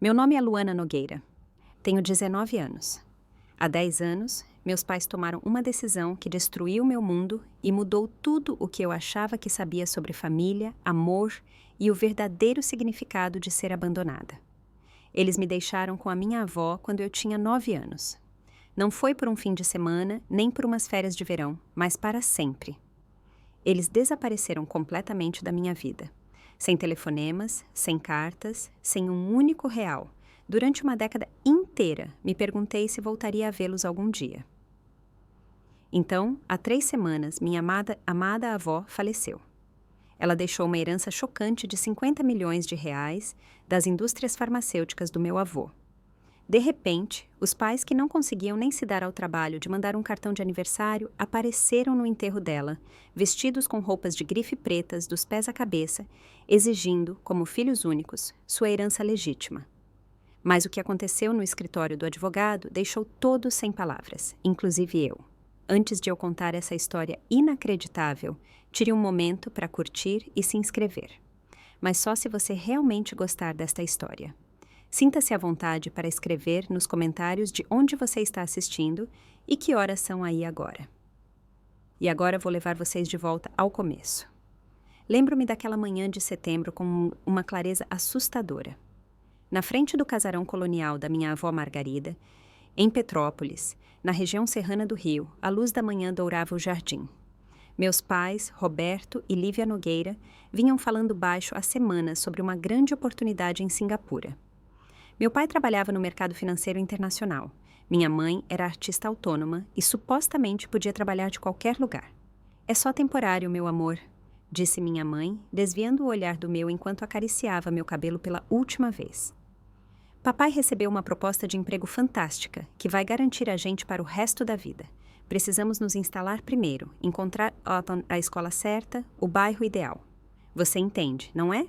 Meu nome é Luana Nogueira. Tenho 19 anos. Há 10 anos, meus pais tomaram uma decisão que destruiu meu mundo e mudou tudo o que eu achava que sabia sobre família, amor e o verdadeiro significado de ser abandonada. Eles me deixaram com a minha avó quando eu tinha 9 anos. Não foi por um fim de semana, nem por umas férias de verão, mas para sempre. Eles desapareceram completamente da minha vida. Sem telefonemas, sem cartas, sem um único real. Durante uma década inteira, me perguntei se voltaria a vê-los algum dia. Então, há 3 semanas, minha amada avó faleceu. Ela deixou uma herança chocante de 50 milhões de reais das indústrias farmacêuticas do meu avô. De repente, os pais que não conseguiam nem se dar ao trabalho de mandar um cartão de aniversário apareceram no enterro dela, vestidos com roupas de grife pretas dos pés à cabeça, exigindo, como filhos únicos, sua herança legítima. Mas o que aconteceu no escritório do advogado deixou todos sem palavras, inclusive eu. Antes de eu contar essa história inacreditável, tire um momento para curtir e se inscrever. Mas só se você realmente gostar desta história. Sinta-se à vontade para escrever nos comentários de onde você está assistindo e que horas são aí agora. E agora vou levar vocês de volta ao começo. Lembro-me daquela manhã de setembro com uma clareza assustadora. Na frente do casarão colonial da minha avó Margarida, em Petrópolis, na região serrana do Rio, a luz da manhã dourava o jardim. Meus pais, Roberto e Lívia Nogueira, vinham falando baixo há semanas sobre uma grande oportunidade em Singapura. Meu pai trabalhava no mercado financeiro internacional. Minha mãe era artista autônoma e supostamente podia trabalhar de qualquer lugar. É só temporário, meu amor, disse minha mãe, desviando o olhar do meu enquanto acariciava meu cabelo pela última vez. Papai recebeu uma proposta de emprego fantástica, que vai garantir a gente para o resto da vida. Precisamos nos instalar primeiro, encontrar a escola certa, o bairro ideal. Você entende, não é?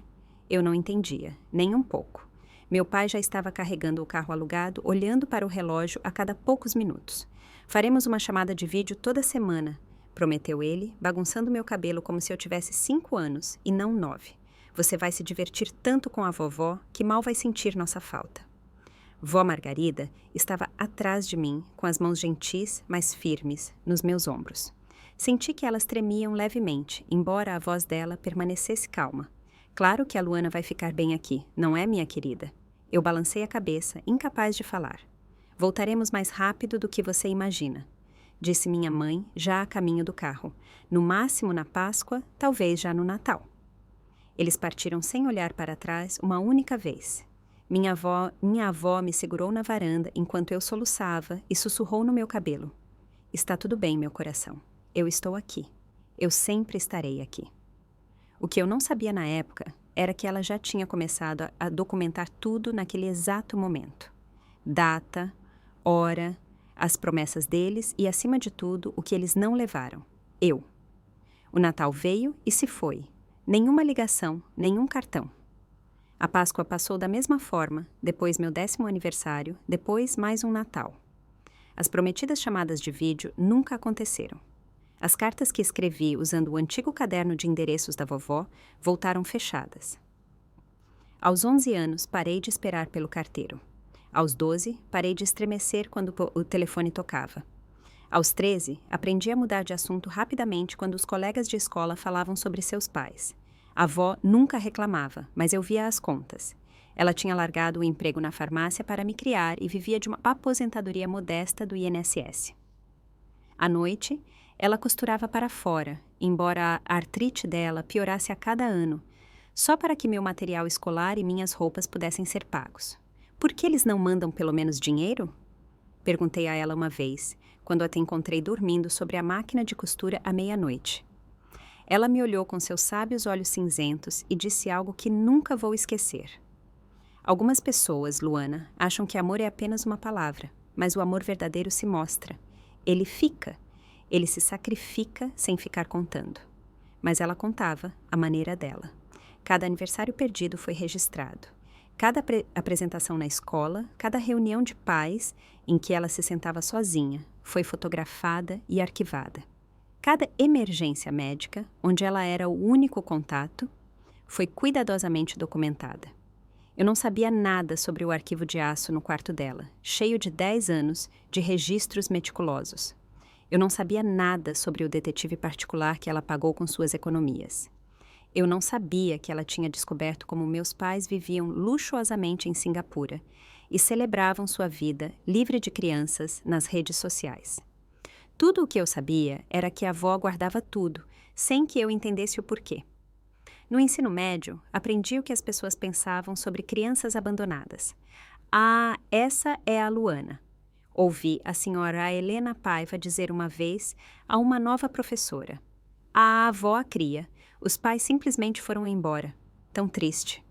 Eu não entendia, nem um pouco. Meu pai já estava carregando o carro alugado, olhando para o relógio a cada poucos minutos. Faremos uma chamada de vídeo toda semana, prometeu ele, bagunçando meu cabelo como se eu tivesse 5 anos e não 9. Você vai se divertir tanto com a vovó que mal vai sentir nossa falta. Vó Margarida estava atrás de mim, com as mãos gentis, mas firmes, nos meus ombros. Senti que elas tremiam levemente, embora a voz dela permanecesse calma. Claro que a Luana vai ficar bem aqui, não é, minha querida? Eu balancei a cabeça, incapaz de falar. Voltaremos mais rápido do que você imagina, disse minha mãe, já a caminho do carro. No máximo na Páscoa, talvez já no Natal. Eles partiram sem olhar para trás uma única vez. Minha avó me segurou na varanda enquanto eu soluçava e sussurrou no meu cabelo. Está tudo bem, meu coração. Eu estou aqui. Eu sempre estarei aqui. O que eu não sabia na época era que ela já tinha começado a documentar tudo naquele exato momento. Data, hora, as promessas deles e, acima de tudo, o que eles não levaram. Eu. O Natal veio e se foi. Nenhuma ligação, nenhum cartão. A Páscoa passou da mesma forma, depois meu 10º aniversário, depois mais um Natal. As prometidas chamadas de vídeo nunca aconteceram. As cartas que escrevi usando o antigo caderno de endereços da vovó voltaram fechadas. Aos 11 anos, parei de esperar pelo carteiro. Aos 12, parei de estremecer quando o telefone tocava. Aos 13, aprendi a mudar de assunto rapidamente quando os colegas de escola falavam sobre seus pais. A avó nunca reclamava, mas eu via as contas. Ela tinha largado o emprego na farmácia para me criar e vivia de uma aposentadoria modesta do INSS. À noite, ela costurava para fora, embora a artrite dela piorasse a cada ano, só para que meu material escolar e minhas roupas pudessem ser pagos. Por que eles não mandam pelo menos dinheiro? Perguntei a ela uma vez, quando a encontrei dormindo sobre a máquina de costura à meia-noite. Ela me olhou com seus sábios olhos cinzentos e disse algo que nunca vou esquecer. Algumas pessoas, Luana, acham que amor é apenas uma palavra, mas o amor verdadeiro se mostra. Ele fica. Ele se sacrifica sem ficar contando. Mas ela contava à maneira dela. Cada aniversário perdido foi registrado. Cada apresentação na escola, cada reunião de pais em que ela se sentava sozinha, foi fotografada e arquivada. Cada emergência médica, onde ela era o único contato, foi cuidadosamente documentada. Eu não sabia nada sobre o arquivo de aço no quarto dela, cheio de 10 anos de registros meticulosos. Eu não sabia nada sobre o detetive particular que ela pagou com suas economias. Eu não sabia que ela tinha descoberto como meus pais viviam luxuosamente em Singapura e celebravam sua vida livre de crianças nas redes sociais. Tudo o que eu sabia era que a avó guardava tudo, sem que eu entendesse o porquê. No ensino médio, aprendi o que as pessoas pensavam sobre crianças abandonadas. Ah, essa é a Luana. Ouvi a senhora Helena Paiva dizer uma vez a uma nova professora. A avó a cria. Os pais simplesmente foram embora. Tão triste.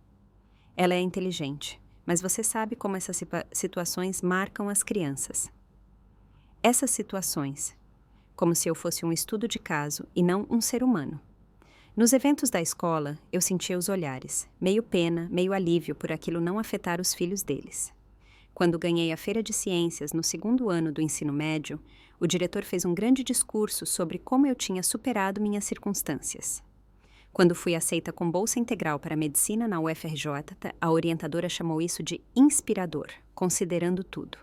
Ela é inteligente, mas você sabe como essas situações marcam as crianças. Essas situações, como se eu fosse um estudo de caso e não um ser humano. Nos eventos da escola, eu sentia os olhares, meio pena, meio alívio por aquilo não afetar os filhos deles. Quando ganhei a Feira de Ciências no segundo ano do ensino médio, o diretor fez um grande discurso sobre como eu tinha superado minhas circunstâncias. Quando fui aceita com bolsa integral para medicina na UFRJ, a orientadora chamou isso de inspirador, considerando tudo.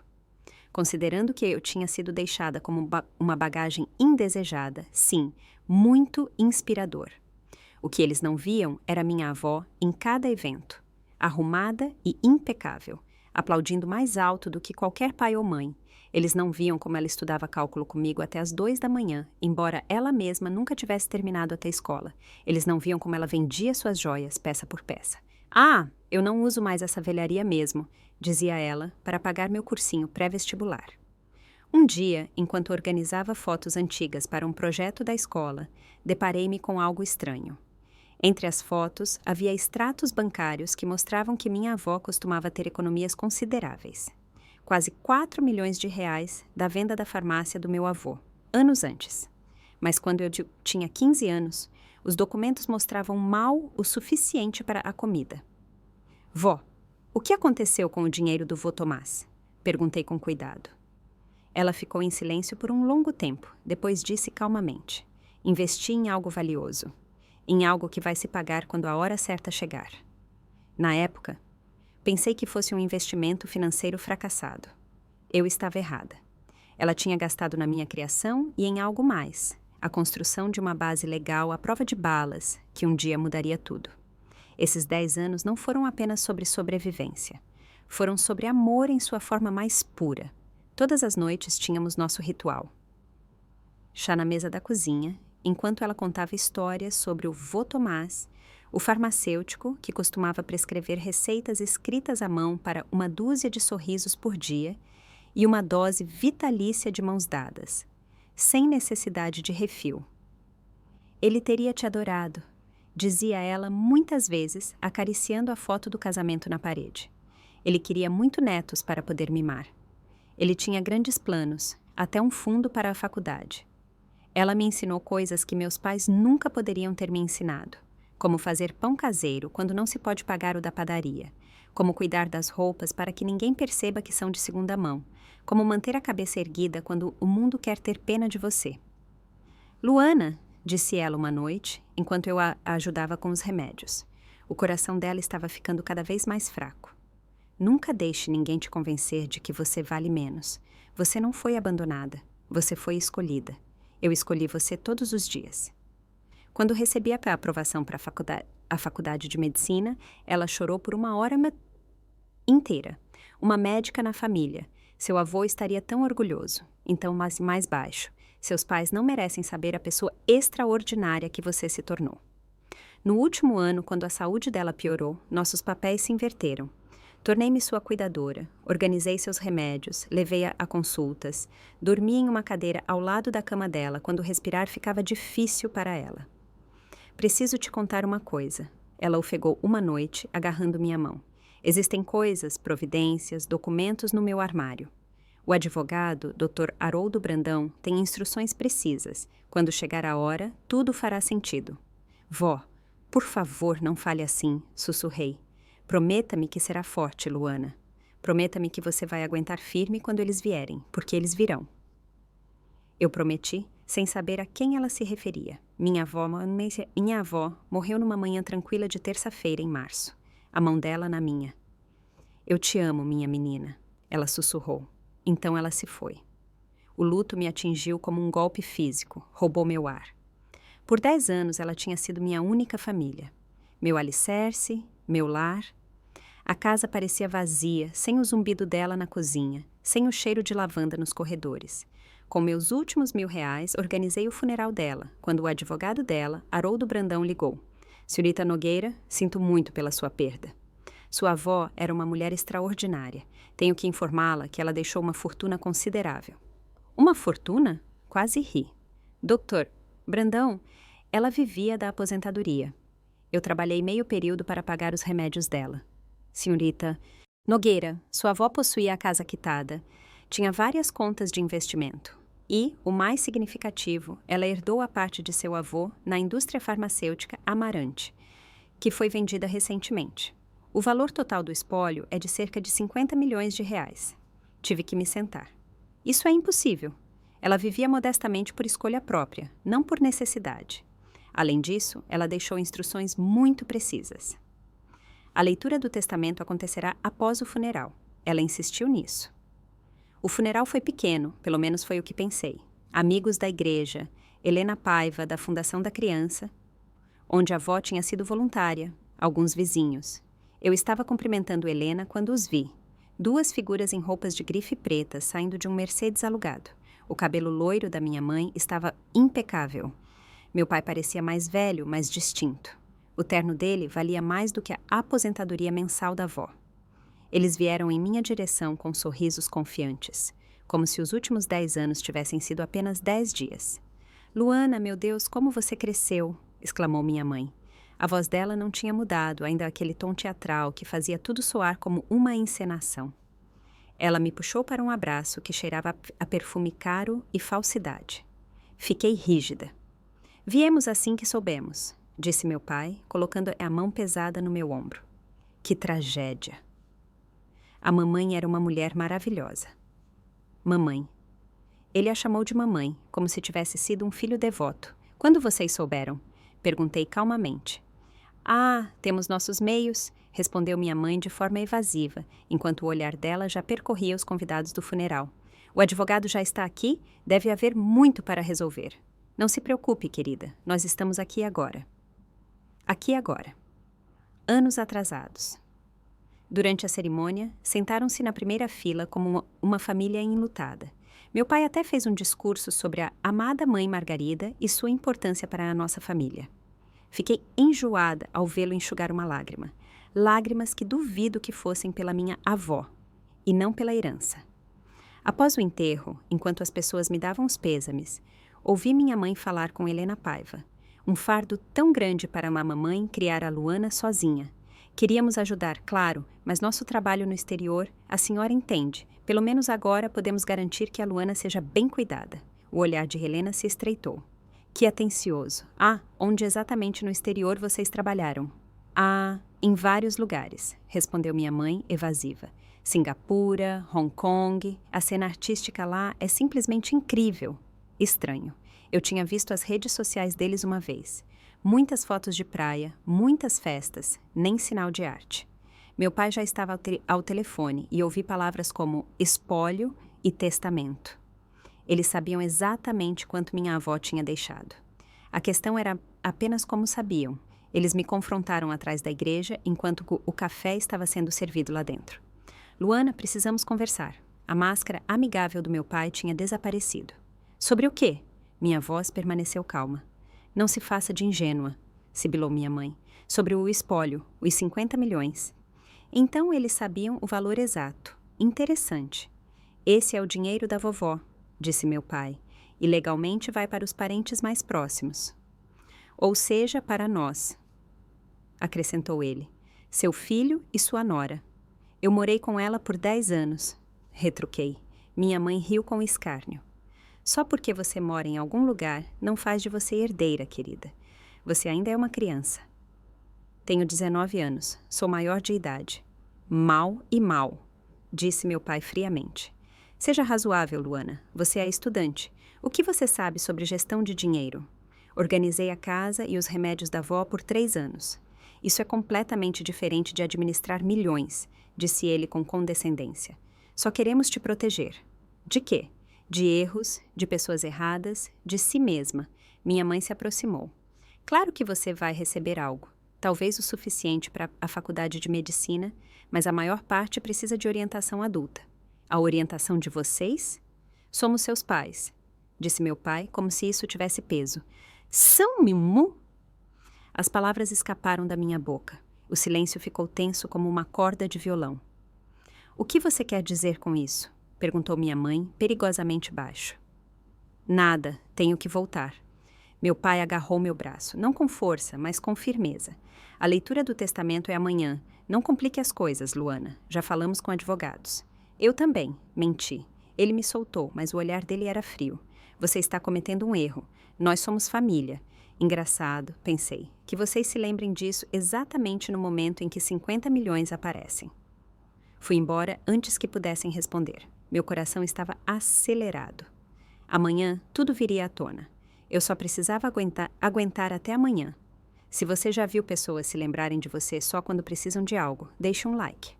Considerando que eu tinha sido deixada como uma bagagem indesejada, sim, muito inspirador. O que eles não viam era minha avó em cada evento, arrumada e impecável, aplaudindo mais alto do que qualquer pai ou mãe. Eles não viam como ela estudava cálculo comigo até as 2 da manhã, embora ela mesma nunca tivesse terminado até a escola. Eles não viam como ela vendia suas joias, peça por peça. Ah, eu não uso mais essa velharia mesmo, dizia ela, para pagar meu cursinho pré-vestibular. Um dia, enquanto organizava fotos antigas para um projeto da escola, deparei-me com algo estranho. Entre as fotos, havia extratos bancários que mostravam que minha avó costumava ter economias consideráveis. Quase 4 milhões de reais da venda da farmácia do meu avô, anos antes. Mas quando eu tinha 15 anos, os documentos mostravam mal o suficiente para a comida. Vó, o que aconteceu com o dinheiro do vô Tomás? Perguntei com cuidado. Ela ficou em silêncio por um longo tempo, depois disse calmamente. Investi em algo valioso. Em algo que vai se pagar quando a hora certa chegar. Na época, pensei que fosse um investimento financeiro fracassado. Eu estava errada. Ela tinha gastado na minha criação e em algo mais, a construção de uma base legal à prova de balas, que um dia mudaria tudo. Esses 10 anos não foram apenas sobre sobrevivência. Foram sobre amor em sua forma mais pura. Todas as noites tínhamos nosso ritual. Chá na mesa da cozinha, enquanto ela contava histórias sobre o vô Tomás, o farmacêutico que costumava prescrever receitas escritas à mão para 1 dúzia de sorrisos por dia e uma dose vitalícia de mãos dadas, sem necessidade de refil. Ele teria te adorado, dizia ela muitas vezes, acariciando a foto do casamento na parede. Ele queria muito netos para poder mimar. Ele tinha grandes planos, até um fundo para a faculdade. Ela me ensinou coisas que meus pais nunca poderiam ter me ensinado, como fazer pão caseiro quando não se pode pagar o da padaria, como cuidar das roupas para que ninguém perceba que são de segunda mão, como manter a cabeça erguida quando o mundo quer ter pena de você. Luana, disse ela uma noite, enquanto eu a ajudava com os remédios. O coração dela estava ficando cada vez mais fraco. Nunca deixe ninguém te convencer de que você vale menos. Você não foi abandonada, você foi escolhida. Eu escolhi você todos os dias. Quando recebi a aprovação para a faculdade de medicina, ela chorou por 1 hora inteira. Uma médica na família. Seu avô estaria tão orgulhoso. Então, mais baixo. Seus pais não merecem saber a pessoa extraordinária que você se tornou. No último ano, quando a saúde dela piorou, nossos papéis se inverteram. Tornei-me sua cuidadora, organizei seus remédios, levei-a a consultas, dormi em uma cadeira ao lado da cama dela quando respirar ficava difícil para ela. Preciso te contar uma coisa. Ela ofegou uma noite, agarrando minha mão. Existem coisas, providências, documentos no meu armário. O advogado, Dr. Haroldo Brandão, tem instruções precisas. Quando chegar a hora, tudo fará sentido. Vó, por favor, não fale assim, sussurrei. Prometa-me que será forte, Luana. Prometa-me que você vai aguentar firme quando eles vierem, porque eles virão. Eu prometi, sem saber a quem ela se referia. Minha avó morreu numa manhã tranquila de terça-feira, em março. A mão dela na minha. Eu te amo, minha menina, ela sussurrou. Então ela se foi. O luto me atingiu como um golpe físico, roubou meu ar. Por 10 anos ela tinha sido minha única família. Meu alicerce, meu lar. A casa parecia vazia, sem o zumbido dela na cozinha, sem o cheiro de lavanda nos corredores. Com meus últimos R$1.000, organizei o funeral dela, quando o advogado dela, Haroldo Brandão, ligou. Senhorita Nogueira, sinto muito pela sua perda. Sua avó era uma mulher extraordinária. Tenho que informá-la que ela deixou uma fortuna considerável. Uma fortuna? Quase ri. Doutor Brandão, ela vivia da aposentadoria. Eu trabalhei meio período para pagar os remédios dela. Senhorita Nogueira, sua avó possuía a casa quitada. Tinha várias contas de investimento. E, o mais significativo, ela herdou a parte de seu avô na indústria farmacêutica Amarante, que foi vendida recentemente. O valor total do espólio é de cerca de R$50 milhões. Tive que me sentar. Isso é impossível. Ela vivia modestamente por escolha própria, não por necessidade. Além disso, ela deixou instruções muito precisas. A leitura do testamento acontecerá após o funeral. Ela insistiu nisso. O funeral foi pequeno, pelo menos foi o que pensei. Amigos da igreja, Helena Paiva, da Fundação da Criança, onde a avó tinha sido voluntária, alguns vizinhos. Eu estava cumprimentando Helena quando os vi. 2 figuras em roupas de grife preta saindo de um Mercedes alugado. O cabelo loiro da minha mãe estava impecável. Meu pai parecia mais velho, mais distinto. O terno dele valia mais do que a aposentadoria mensal da avó. Eles vieram em minha direção com sorrisos confiantes, como se os últimos 10 anos tivessem sido apenas 10 dias. Luana, meu Deus, como você cresceu! Exclamou minha mãe. A voz dela não tinha mudado, ainda aquele tom teatral que fazia tudo soar como uma encenação. Ela me puxou para um abraço que cheirava a perfume caro e falsidade. Fiquei rígida. Viemos assim que soubemos, disse meu pai, colocando a mão pesada no meu ombro. Que tragédia! A mamãe era uma mulher maravilhosa. Mamãe. Ele a chamou de mamãe, como se tivesse sido um filho devoto. Quando vocês souberam? Perguntei calmamente. Ah, temos nossos meios, respondeu minha mãe de forma evasiva, enquanto o olhar dela já percorria os convidados do funeral. O advogado já está aqui? Deve haver muito para resolver. Não se preocupe, querida, nós estamos aqui agora. Aqui agora. Anos atrasados. Durante a cerimônia, sentaram-se na primeira fila como uma família enlutada. Meu pai até fez um discurso sobre a amada mãe Margarida e sua importância para a nossa família. Fiquei enjoada ao vê-lo enxugar uma lágrima. Lágrimas que duvido que fossem pela minha avó, e não pela herança. Após o enterro, enquanto as pessoas me davam os pêsames, ouvi minha mãe falar com Helena Paiva. Um fardo tão grande para uma mamãe criar a Luana sozinha. Queríamos ajudar, claro, mas nosso trabalho no exterior, a senhora entende. Pelo menos agora podemos garantir que a Luana seja bem cuidada. O olhar de Helena se estreitou. Que atencioso. Ah, onde exatamente no exterior vocês trabalharam? Ah, em vários lugares, respondeu minha mãe, evasiva. Singapura, Hong Kong, a cena artística lá é simplesmente incrível. Estranho. Eu tinha visto as redes sociais deles uma vez. Muitas fotos de praia, muitas festas, nem sinal de arte. Meu pai já estava ao telefone e ouvi palavras como espólio e testamento. Eles sabiam exatamente quanto minha avó tinha deixado. A questão era apenas como sabiam. Eles me confrontaram atrás da igreja enquanto o café estava sendo servido lá dentro. Luana, precisamos conversar. A máscara amigável do meu pai tinha desaparecido. Sobre o quê? Minha voz permaneceu calma. Não se faça de ingênua, sibilou minha mãe. Sobre o espólio, os 50 milhões. Então eles sabiam o valor exato. Interessante. Esse é o dinheiro da vovó, disse meu pai, e legalmente vai para os parentes mais próximos. Ou seja, para nós, acrescentou ele, seu filho e sua nora. Eu morei com ela por 10 anos, retruquei. Minha mãe riu com escárnio. Só porque você mora em algum lugar não faz de você herdeira, querida. Você ainda é uma criança. Tenho 19 anos, sou maior de idade. Mal e mal, disse meu pai friamente. Seja razoável, Luana. Você é estudante. O que você sabe sobre gestão de dinheiro? Organizei a casa e os remédios da avó por 3 anos. Isso é completamente diferente de administrar milhões. disse ele com condescendência. Só queremos te proteger. De quê? De erros, de pessoas erradas, de si mesma. Minha mãe se aproximou. Claro que você vai receber algo. Talvez o suficiente para a faculdade de medicina, mas a maior parte precisa de orientação adulta. A orientação de vocês? Somos seus pais, disse meu pai, como se isso tivesse peso. São Mimu? As palavras escaparam da minha boca. O silêncio ficou tenso como uma corda de violão. O que você quer dizer com isso? Perguntou minha mãe, perigosamente baixo. Nada, tenho que voltar. Meu pai agarrou meu braço, não com força, mas com firmeza. A leitura do testamento é amanhã. Não complique as coisas, Luana. Já falamos com advogados. Eu também, menti. Ele me soltou, mas o olhar dele era frio. Você está cometendo um erro. Nós somos família. Engraçado, pensei, que vocês se lembrem disso exatamente no momento em que 50 milhões aparecem. Fui embora antes que pudessem responder. Meu coração estava acelerado. Amanhã, tudo viria à tona. Eu só precisava aguentar até amanhã. Se você já viu pessoas se lembrarem de você só quando precisam de algo, deixe um like.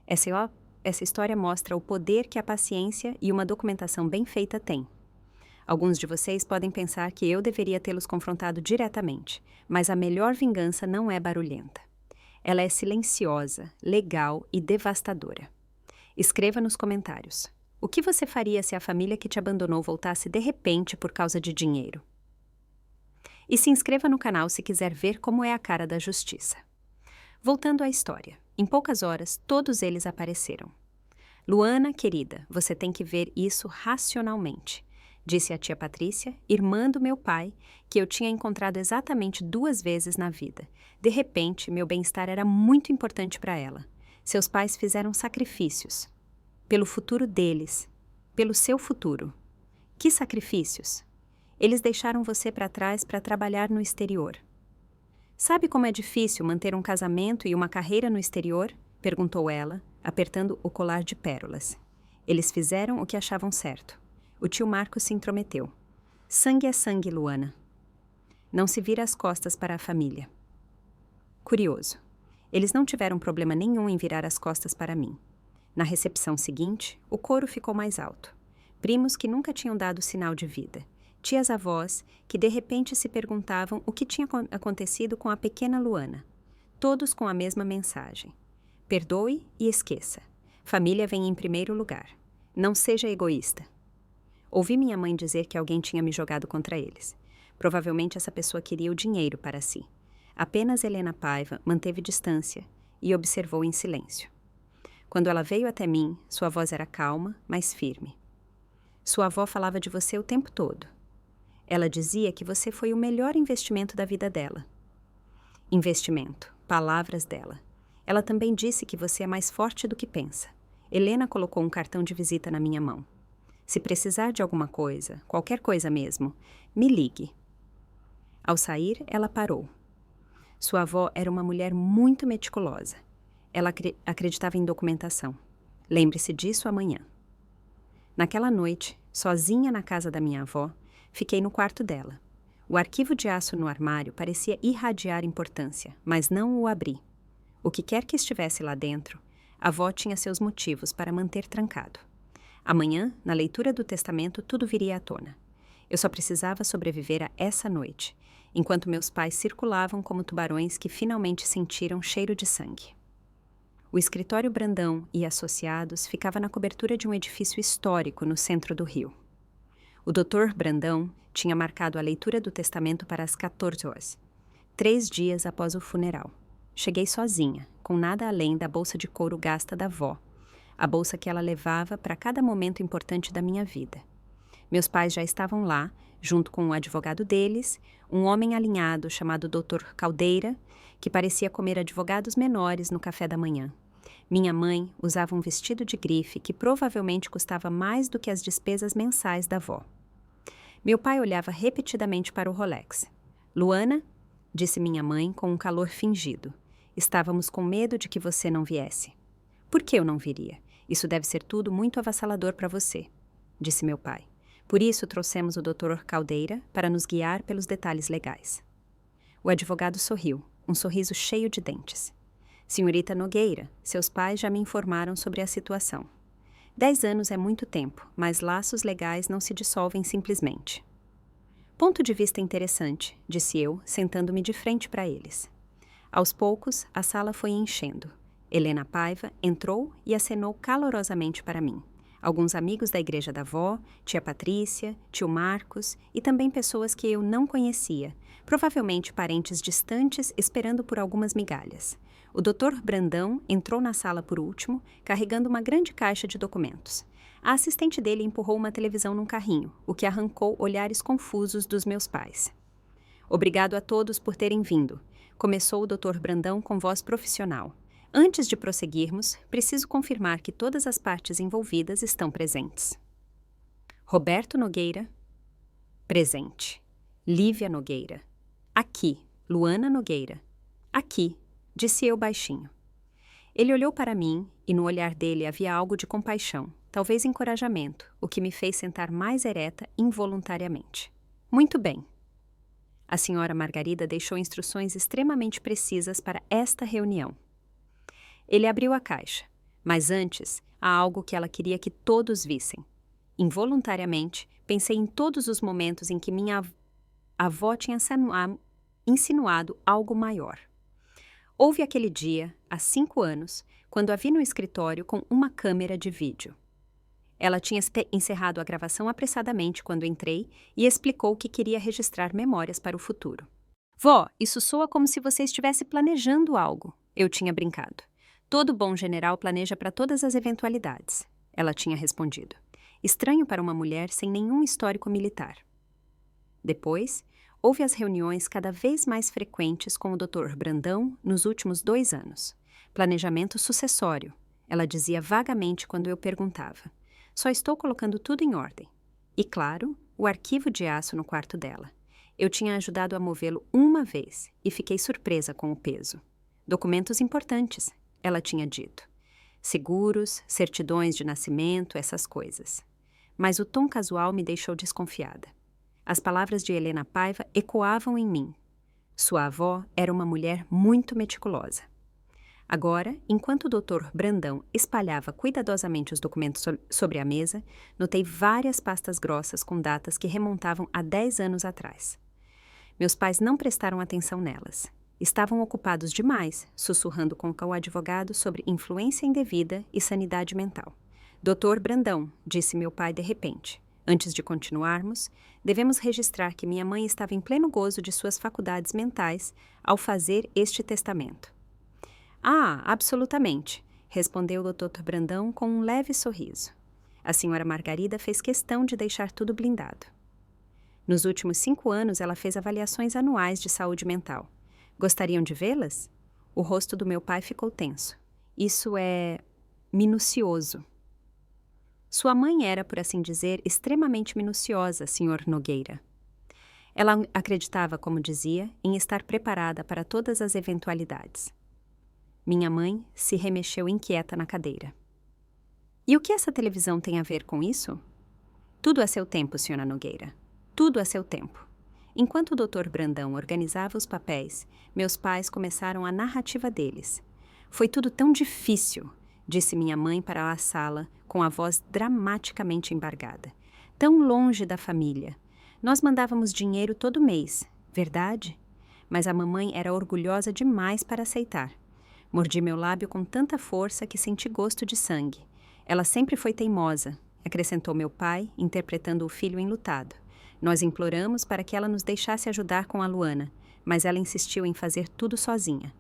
Essa história mostra o poder que a paciência e uma documentação bem feita têm. Alguns de vocês podem pensar que eu deveria tê-los confrontado diretamente, mas a melhor vingança não é barulhenta. Ela é silenciosa, legal e devastadora. Escreva nos comentários. O que você faria se a família que te abandonou voltasse de repente por causa de dinheiro? E se inscreva no canal se quiser ver como é a cara da justiça. Voltando à história, em poucas horas todos eles apareceram. Luana, querida, você tem que ver isso racionalmente, disse a tia Patrícia, irmã do meu pai, que eu tinha encontrado exatamente 2 vezes na vida. De repente, meu bem-estar era muito importante para ela. Seus pais fizeram sacrifícios. Pelo futuro deles. Pelo seu futuro. Que sacrifícios? Eles deixaram você para trás para trabalhar no exterior. Sabe como é difícil manter um casamento e uma carreira no exterior? Perguntou ela, apertando o colar de pérolas. Eles fizeram o que achavam certo. O tio Marcos se intrometeu. Sangue é sangue, Luana. Não se vira as costas para a família. Curioso. Eles não tiveram problema nenhum em virar as costas para mim. Na recepção seguinte, o coro ficou mais alto. Primos que nunca tinham dado sinal de vida. Tias-avós que de repente se perguntavam o que tinha acontecido com a pequena Luana. Todos com a mesma mensagem. Perdoe e esqueça. Família vem em primeiro lugar. Não seja egoísta. Ouvi minha mãe dizer que alguém tinha me jogado contra eles. Provavelmente essa pessoa queria o dinheiro para si. Apenas Helena Paiva manteve distância e observou em silêncio. Quando ela veio até mim, sua voz era calma, mas firme. Sua avó falava de você o tempo todo. Ela dizia que você foi o melhor investimento da vida dela. Investimento, palavras dela. Ela também disse que você é mais forte do que pensa. Helena colocou um cartão de visita na minha mão. Se precisar de alguma coisa, qualquer coisa mesmo, me ligue. Ao sair, ela parou. Sua avó era uma mulher muito meticulosa. Ela acreditava em documentação. Lembre-se disso amanhã. Naquela noite, sozinha na casa da minha avó, fiquei no quarto dela. O arquivo de aço no armário parecia irradiar importância, mas não o abri. O que quer que estivesse lá dentro, a avó tinha seus motivos para manter trancado. Amanhã, na leitura do testamento, tudo viria à tona. Eu só precisava sobreviver a essa noite, enquanto meus pais circulavam como tubarões que finalmente sentiram cheiro de sangue. O escritório Brandão e Associados ficava na cobertura de um edifício histórico no centro do Rio. O Dr. Brandão tinha marcado a leitura do testamento para as 14 horas, 3 dias após o funeral. Cheguei sozinha, com nada além da bolsa de couro gasta da avó, a bolsa que ela levava para cada momento importante da minha vida. Meus pais já estavam lá, junto com o advogado deles, um homem alinhado chamado Dr. Caldeira, que parecia comer advogados menores no café da manhã. Minha mãe usava um vestido de grife que provavelmente custava mais do que as despesas mensais da avó. Meu pai olhava repetidamente para o Rolex. Luana, disse minha mãe com um calor fingido. Estávamos com medo de que você não viesse. Por que eu não viria? Isso deve ser tudo muito avassalador para você, disse meu pai. Por isso trouxemos o Dr. Caldeira para nos guiar pelos detalhes legais. O advogado sorriu, um sorriso cheio de dentes. Senhorita Nogueira, seus pais já me informaram sobre a situação. 10 anos é muito tempo, mas laços legais não se dissolvem simplesmente. Ponto de vista interessante, disse eu, sentando-me de frente para eles. Aos poucos, a sala foi enchendo. Helena Paiva entrou e acenou calorosamente para mim. Alguns amigos da igreja da avó, tia Patrícia, tio Marcos e também pessoas que eu não conhecia, provavelmente parentes distantes esperando por algumas migalhas. O Dr. Brandão entrou na sala por último, carregando uma grande caixa de documentos. A assistente dele empurrou uma televisão num carrinho, o que arrancou olhares confusos dos meus pais. Obrigado a todos por terem vindo, começou o Dr. Brandão com voz profissional. Antes de prosseguirmos, preciso confirmar que todas as partes envolvidas estão presentes. Roberto Nogueira, presente. Lívia Nogueira, aqui. Luana Nogueira, aqui, disse eu baixinho. Ele olhou para mim e no olhar dele havia algo de compaixão, talvez encorajamento, o que me fez sentar mais ereta involuntariamente. Muito bem. A senhora Margarida deixou instruções extremamente precisas para esta reunião. Ele abriu a caixa, mas antes há algo que ela queria que todos vissem. Involuntariamente, pensei em todos os momentos em que minha avó tinha insinuado algo maior. Houve aquele dia, há 5 anos, quando a vi no escritório com uma câmera de vídeo. Ela tinha encerrado a gravação apressadamente quando entrei e explicou que queria registrar memórias para o futuro. Vó, isso soa como se você estivesse planejando algo, eu tinha brincado. Todo bom general planeja para todas as eventualidades, ela tinha respondido. Estranho para uma mulher sem nenhum histórico militar. Depois, houve as reuniões cada vez mais frequentes com o Dr. Brandão nos últimos 2 anos. Planejamento sucessório, ela dizia vagamente quando eu perguntava. Só estou colocando tudo em ordem. E, claro, o arquivo de aço no quarto dela. Eu tinha ajudado a movê-lo uma vez e fiquei surpresa com o peso. Documentos importantes, ela tinha dito. Seguros, certidões de nascimento, essas coisas. Mas o tom casual me deixou desconfiada. As palavras de Helena Paiva ecoavam em mim. Sua avó era uma mulher muito meticulosa. Agora, enquanto o Dr. Brandão espalhava cuidadosamente os documentos sobre a mesa, notei várias pastas grossas com datas que remontavam a 10 anos atrás. Meus pais não prestaram atenção nelas. Estavam ocupados demais, sussurrando com o advogado sobre influência indevida e sanidade mental. Dr. Brandão, disse meu pai de repente. Antes de continuarmos, devemos registrar que minha mãe estava em pleno gozo de suas faculdades mentais ao fazer este testamento. Ah, absolutamente, respondeu o Dr. Brandão com um leve sorriso. A senhora Margarida fez questão de deixar tudo blindado. Nos últimos 5 anos, ela fez avaliações anuais de saúde mental. Gostariam de vê-las? O rosto do meu pai ficou tenso. Isso é minucioso. Sua mãe era, por assim dizer, extremamente minuciosa, Sr. Nogueira. Ela acreditava, como dizia, em estar preparada para todas as eventualidades. Minha mãe se remexeu inquieta na cadeira. E o que essa televisão tem a ver com isso? Tudo a seu tempo, Sra. Nogueira. Tudo a seu tempo. Enquanto o Dr. Brandão organizava os papéis, meus pais começaram a narrativa deles. Foi tudo tão difícil, disse minha mãe para a sala, com a voz dramaticamente embargada. Tão longe da família. Nós mandávamos dinheiro todo mês, verdade? Mas a mamãe era orgulhosa demais para aceitar. Mordi meu lábio com tanta força que senti gosto de sangue. Ela sempre foi teimosa, acrescentou meu pai, interpretando o filho enlutado. Nós imploramos para que ela nos deixasse ajudar com a Luana, mas ela insistiu em fazer tudo sozinha.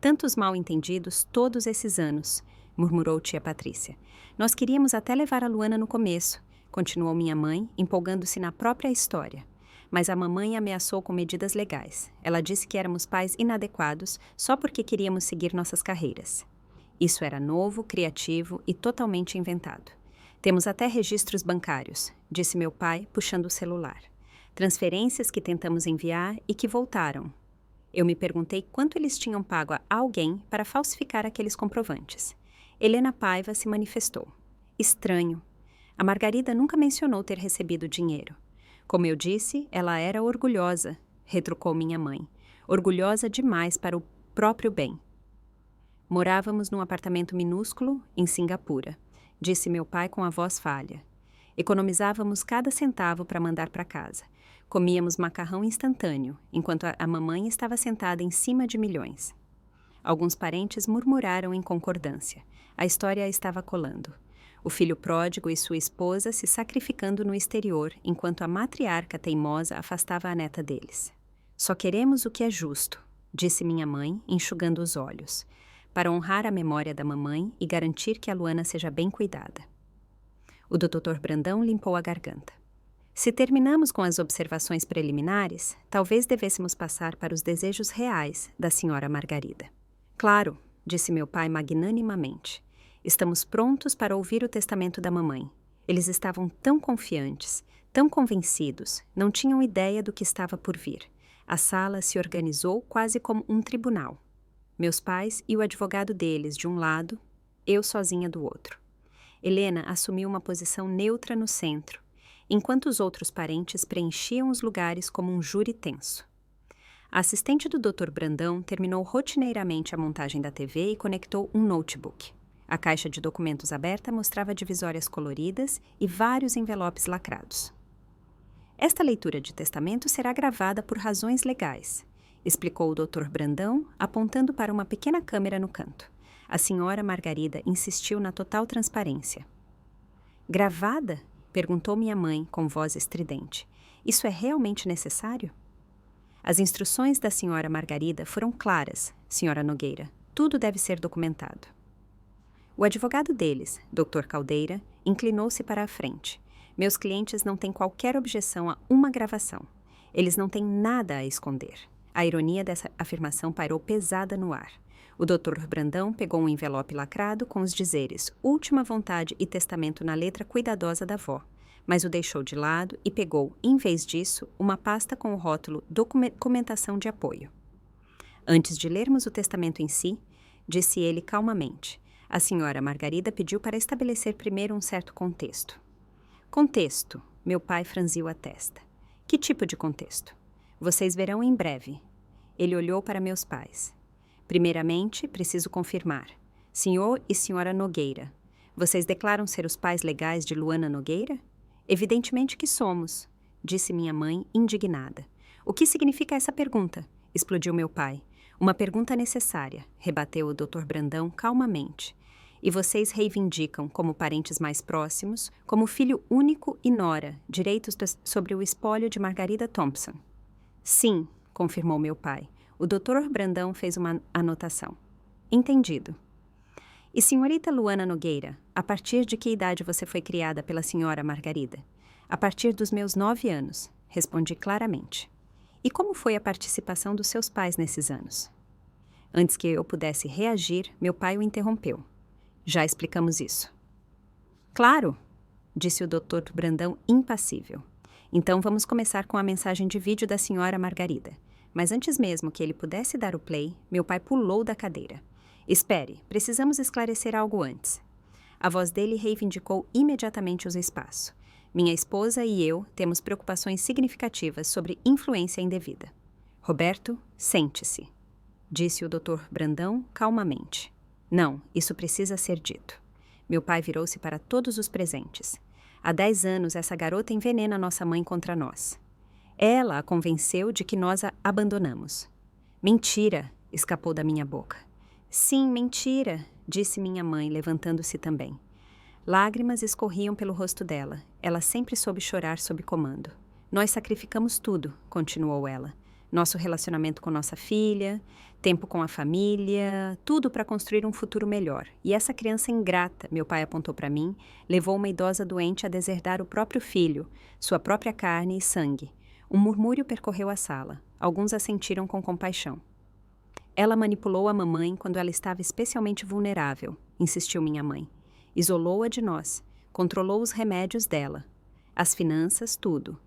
Tantos mal-entendidos todos esses anos, murmurou tia Patrícia. Nós queríamos até levar a Luana no começo, continuou minha mãe, empolgando-se na própria história. Mas a mamãe ameaçou com medidas legais. Ela disse que éramos pais inadequados só porque queríamos seguir nossas carreiras. Isso era novo, criativo e totalmente inventado. Temos até registros bancários, disse meu pai, puxando o celular. Transferências que tentamos enviar e que voltaram. Eu me perguntei quanto eles tinham pago a alguém para falsificar aqueles comprovantes. Helena Paiva se manifestou. Estranho. A Margarida nunca mencionou ter recebido dinheiro. Como eu disse, ela era orgulhosa, retrucou minha mãe. Orgulhosa demais para o próprio bem. Morávamos num apartamento minúsculo em Singapura, disse meu pai com a voz falha. Economizávamos cada centavo para mandar para casa. Comíamos macarrão instantâneo, enquanto a mamãe estava sentada em cima de milhões. Alguns parentes murmuraram em concordância. A história estava colando. O filho pródigo e sua esposa se sacrificando no exterior, enquanto a matriarca teimosa afastava a neta deles. Só queremos o que é justo, disse minha mãe, enxugando os olhos, para honrar a memória da mamãe e garantir que a Luana seja bem cuidada. O Dr. Brandão limpou a garganta. Se terminamos com as observações preliminares, talvez devêssemos passar para os desejos reais da senhora Margarida. Claro, disse meu pai magnanimamente. Estamos prontos para ouvir o testamento da mamãe. Eles estavam tão confiantes, tão convencidos, não tinham ideia do que estava por vir. A sala se organizou quase como um tribunal. Meus pais e o advogado deles de um lado, eu sozinha do outro. Helena assumiu uma posição neutra no centro, enquanto os outros parentes preenchiam os lugares como um júri tenso. A assistente do Dr. Brandão terminou rotineiramente a montagem da TV e conectou um notebook. A caixa de documentos aberta mostrava divisórias coloridas e vários envelopes lacrados. Esta leitura de testamento será gravada por razões legais, explicou o Dr. Brandão, apontando para uma pequena câmera no canto. A senhora Margarida insistiu na total transparência. Gravada? Perguntou minha mãe com voz estridente. Isso é realmente necessário? As instruções da senhora Margarida foram claras, senhora Nogueira. Tudo deve ser documentado. O advogado deles, Dr. Caldeira, inclinou-se para a frente. Meus clientes não têm qualquer objeção a uma gravação. Eles não têm nada a esconder. A ironia dessa afirmação pairou pesada no ar. O Dr. Brandão pegou um envelope lacrado com os dizeres última vontade e testamento na letra cuidadosa da avó, mas o deixou de lado e pegou, em vez disso, uma pasta com o rótulo documentação de apoio. Antes de lermos o testamento em si, disse ele calmamente, a senhora Margarida pediu para estabelecer primeiro um certo contexto. Contexto, meu pai franziu a testa. Que tipo de contexto? Vocês verão em breve. Ele olhou para meus pais. Primeiramente, preciso confirmar. Senhor e senhora Nogueira, vocês declaram ser os pais legais de Luana Nogueira? Evidentemente que somos, disse minha mãe, indignada. O que significa essa pergunta? Explodiu meu pai. Uma pergunta necessária, rebateu o Dr. Brandão calmamente. E vocês reivindicam, como parentes mais próximos, como filho único e nora, direitos sobre o espólio de Margarida Thompson. Sim, confirmou meu pai. O Dr. Brandão fez uma anotação. Entendido. E senhorita Luana Nogueira, a partir de que idade você foi criada pela senhora Margarida? A partir dos meus 9 anos, respondi claramente. E como foi a participação dos seus pais nesses anos? Antes que eu pudesse reagir, meu pai o interrompeu. Já explicamos isso. Claro, disse o Dr. Brandão impassível. Então vamos começar com a mensagem de vídeo da senhora Margarida. Mas antes mesmo que ele pudesse dar o play, meu pai pulou da cadeira. Espere, precisamos esclarecer algo antes. A voz dele reivindicou imediatamente os espaços. Minha esposa e eu temos preocupações significativas sobre influência indevida. Roberto, sente-se, disse o Dr. Brandão calmamente. Não, isso precisa ser dito. Meu pai virou-se para todos os presentes. Há 10 anos essa garota envenena nossa mãe contra nós. Ela a convenceu de que nós a abandonamos. Mentira, escapou da minha boca. Sim, mentira, disse minha mãe, levantando-se também. Lágrimas escorriam pelo rosto dela. Ela sempre soube chorar sob comando. Nós sacrificamos tudo, continuou ela. Nosso relacionamento com nossa filha, tempo com a família, tudo para construir um futuro melhor. E essa criança ingrata, meu pai apontou para mim, levou uma idosa doente a deserdar o próprio filho, sua própria carne e sangue. Um murmúrio percorreu a sala. Alguns assentiram com compaixão. Ela manipulou a mamãe quando ela estava especialmente vulnerável, insistiu minha mãe. Isolou-a de nós, controlou os remédios dela, as finanças, tudo.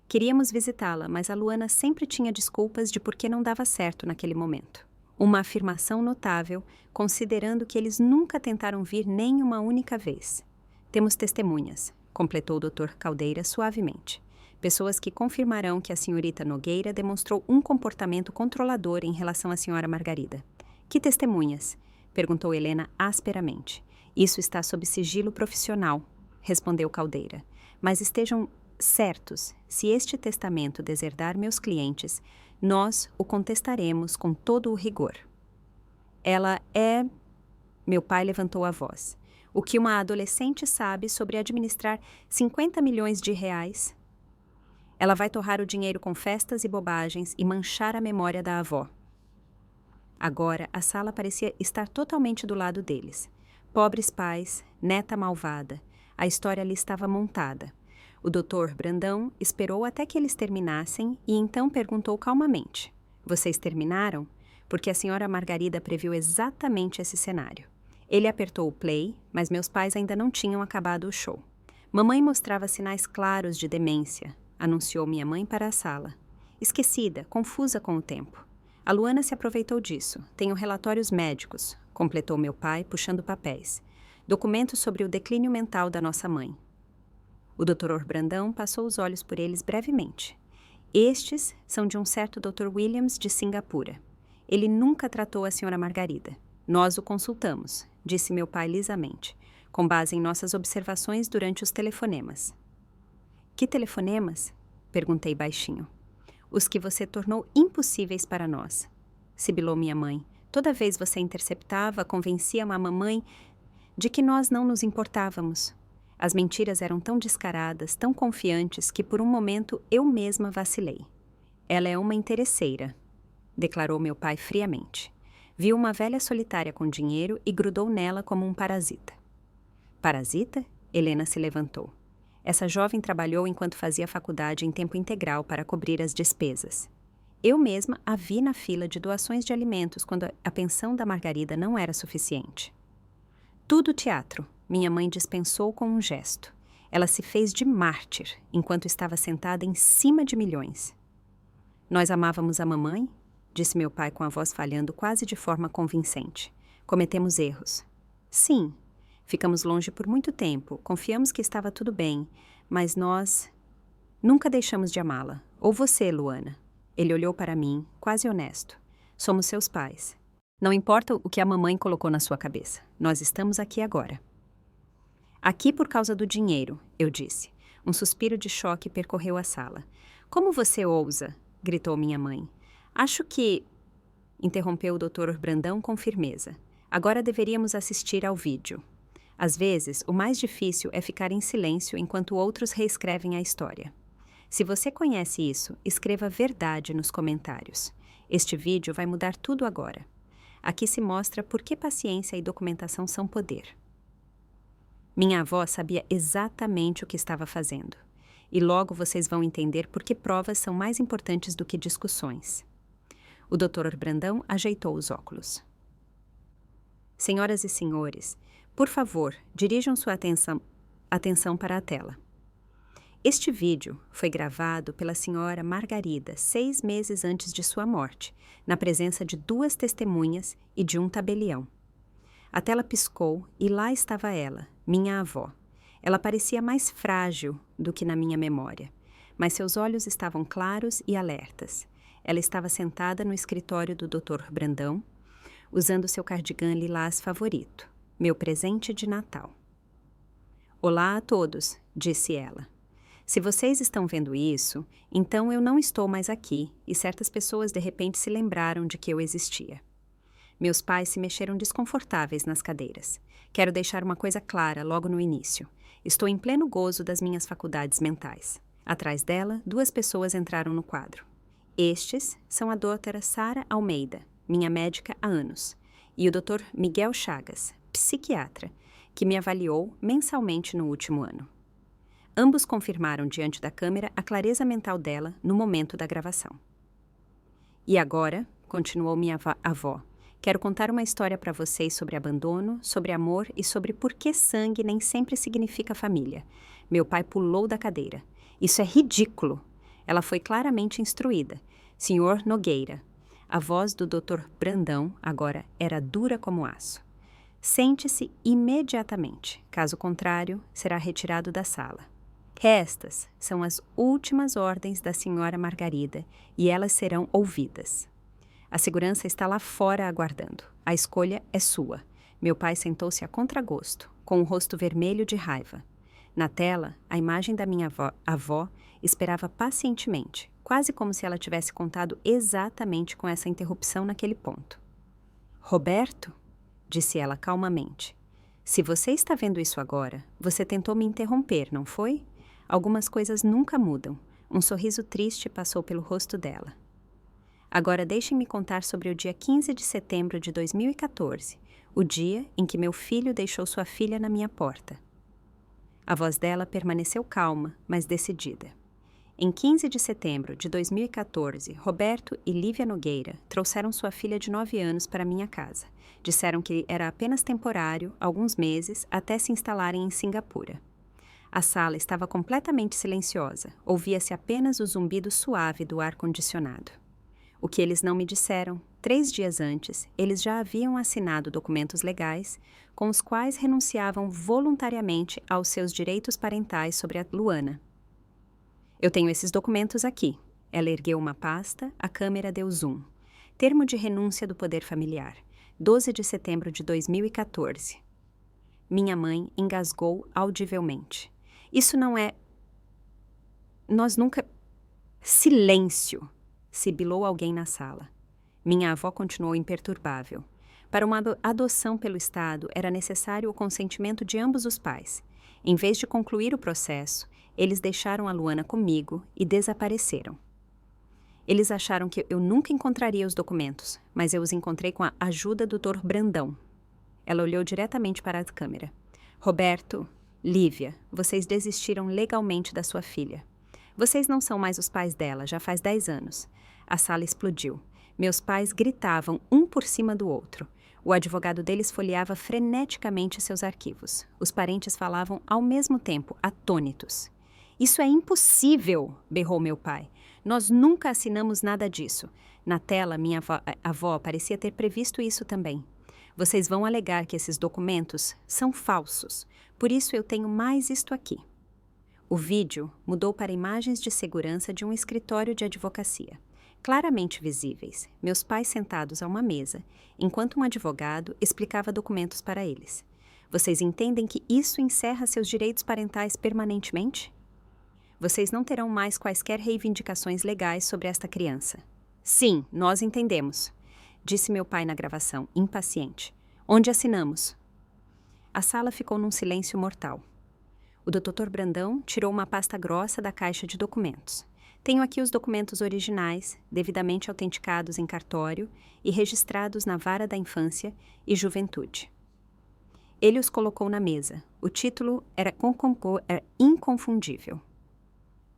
Queríamos visitá-la, mas a Luana sempre tinha desculpas de por que não dava certo naquele momento. Uma afirmação notável, considerando que eles nunca tentaram vir nem uma única vez. Temos testemunhas, completou o Dr. Caldeira suavemente. Pessoas que confirmarão que a senhorita Nogueira demonstrou um comportamento controlador em relação à senhora Margarida. Que testemunhas? Perguntou Helena asperamente. Isso está sob sigilo profissional, respondeu Caldeira. Mas estejam certos, se este testamento deserdar meus clientes, nós o contestaremos com todo o rigor. Ela é... Meu pai levantou a voz. O que uma adolescente sabe sobre administrar 50 milhões de reais? Ela vai torrar o dinheiro com festas e bobagens e manchar a memória da avó. Agora, a sala parecia estar totalmente do lado deles. Pobres pais, neta malvada. A história ali estava montada. O Dr. Brandão esperou até que eles terminassem e então perguntou calmamente. Vocês terminaram? Porque a senhora Margarida previu exatamente esse cenário. Ele apertou o play, mas meus pais ainda não tinham acabado o show. Mamãe mostrava sinais claros de demência, anunciou minha mãe para a sala. Esquecida, confusa com o tempo. A Luana se aproveitou disso. Tenho relatórios médicos, completou meu pai, puxando papéis. Documentos sobre o declínio mental da nossa mãe. O Dr. Brandão passou os olhos por eles brevemente. Estes são de um certo Dr. Williams de Singapura. Ele nunca tratou a senhora Margarida. Nós o consultamos, disse meu pai lisamente, com base em nossas observações durante os telefonemas. Que telefonemas? Perguntei baixinho. Os que você tornou impossíveis para nós, sibilou minha mãe. Toda vez você interceptava, convencia a mamãe de que nós não nos importávamos. As mentiras eram tão descaradas, tão confiantes, que por um momento eu mesma vacilei. Ela é uma interesseira, declarou meu pai friamente. Viu uma velha solitária com dinheiro e grudou nela como um parasita. Parasita? Helena se levantou. Essa jovem trabalhou enquanto fazia faculdade em tempo integral para cobrir as despesas. Eu mesma a vi na fila de doações de alimentos quando a pensão da Margarida não era suficiente. Tudo teatro, minha mãe dispensou com um gesto. Ela se fez de mártir enquanto estava sentada em cima de milhões. Nós amávamos a mamãe, disse meu pai com a voz falhando quase de forma convincente. Cometemos erros. Sim. Ficamos longe por muito tempo, confiamos que estava tudo bem, mas nós nunca deixamos de amá-la. Ou você, Luana. Ele olhou para mim, quase honesto. Somos seus pais. Não importa o que a mamãe colocou na sua cabeça. Nós estamos aqui agora. Aqui por causa do dinheiro, eu disse. Um suspiro de choque percorreu a sala. Como você ousa? Gritou minha mãe. Acho que... Interrompeu o Dr. Brandão com firmeza. Agora deveríamos assistir ao vídeo. Às vezes, o mais difícil é ficar em silêncio enquanto outros reescrevem a história. Se você conhece isso, escreva verdade nos comentários. Este vídeo vai mudar tudo agora. Aqui se mostra por que paciência e documentação são poder. Minha avó sabia exatamente o que estava fazendo. E logo vocês vão entender por que provas são mais importantes do que discussões. O Dr. Brandão ajeitou os óculos. Senhoras e senhores, por favor, dirijam sua atenção para a tela. Este vídeo foi gravado pela senhora Margarida 6 meses antes de sua morte, na presença de 2 testemunhas e de um tabelião. A tela piscou e lá estava ela, minha avó. Ela parecia mais frágil do que na minha memória, mas seus olhos estavam claros e alertas. Ela estava sentada no escritório do Dr. Brandão, usando seu cardigã lilás favorito. Meu presente de Natal. Olá a todos, disse ela. Se vocês estão vendo isso, então eu não estou mais aqui e certas pessoas de repente se lembraram de que eu existia. Meus pais se mexeram desconfortáveis nas cadeiras. Quero deixar uma coisa clara logo no início. Estou em pleno gozo das minhas faculdades mentais. Atrás dela, 2 pessoas entraram no quadro. Estes são a doutora Sara Almeida, minha médica há anos, e o Dr. Miguel Chagas, psiquiatra, que me avaliou mensalmente no último ano. Ambos confirmaram diante da câmera a clareza mental dela no momento da gravação. E agora, continuou minha avó, quero contar uma história para vocês sobre abandono, sobre amor e sobre por que sangue nem sempre significa família. Meu pai pulou da cadeira. Isso é ridículo. Ela foi claramente instruída. Senhor Nogueira. A voz do Dr. Brandão agora era dura como aço. Sente-se imediatamente, caso contrário, será retirado da sala. Estas são as últimas ordens da senhora Margarida e elas serão ouvidas. A segurança está lá fora aguardando. A escolha é sua. Meu pai sentou-se a contragosto, com o rosto vermelho de raiva. Na tela, a imagem da minha avó esperava pacientemente, quase como se ela tivesse contado exatamente com essa interrupção naquele ponto. Roberto, disse ela calmamente, se você está vendo isso agora, você tentou me interromper, não foi? Algumas coisas nunca mudam. Um sorriso triste passou pelo rosto dela. Agora deixem-me contar sobre o dia 15 de setembro de 2014, o dia em que meu filho deixou sua filha na minha porta. A voz dela permaneceu calma, mas decidida. Em 15 de setembro de 2014, Roberto e Lívia Nogueira trouxeram sua filha de 9 anos para minha casa. Disseram que era apenas temporário, alguns meses, até se instalarem em Singapura. A sala estava completamente silenciosa, ouvia-se apenas o zumbido suave do ar-condicionado. O que eles não me disseram, 3 dias antes, eles já haviam assinado documentos legais com os quais renunciavam voluntariamente aos seus direitos parentais sobre a Luana. Eu tenho esses documentos aqui. Ela ergueu uma pasta, a câmera deu zoom. Termo de renúncia do poder familiar, 12 de setembro de 2014. Minha mãe engasgou audivelmente. Isso não é... Nós nunca... Silêncio! Sibilou alguém na sala. Minha avó continuou imperturbável. Para uma adoção pelo Estado, era necessário o consentimento de ambos os pais. Em vez de concluir o processo, eles deixaram a Luana comigo e desapareceram. Eles acharam que eu nunca encontraria os documentos, mas eu os encontrei com a ajuda do Dr. Brandão. Ela olhou diretamente para a câmera. Roberto, Lívia, vocês desistiram legalmente da sua filha. Vocês não são mais os pais dela, já faz 10 anos. A sala explodiu. Meus pais gritavam um por cima do outro. O advogado deles folheava freneticamente seus arquivos. Os parentes falavam ao mesmo tempo, atônitos. Isso é impossível, berrou meu pai. Nós nunca assinamos nada disso. Na tela, minha avó parecia ter previsto isso também. Vocês vão alegar que esses documentos são falsos. Por isso eu tenho mais isto aqui. O vídeo mudou para imagens de segurança de um escritório de advocacia. Claramente visíveis, meus pais sentados a uma mesa, enquanto um advogado explicava documentos para eles. Vocês entendem que isso encerra seus direitos parentais permanentemente? Vocês não terão mais quaisquer reivindicações legais sobre esta criança. Sim, nós entendemos, disse meu pai na gravação, impaciente. Onde assinamos? A sala ficou num silêncio mortal. O Dr. Brandão tirou uma pasta grossa da caixa de documentos. Tenho aqui os documentos originais, devidamente autenticados em cartório e registrados na Vara da Infância e Juventude. Ele os colocou na mesa. O título era inconfundível.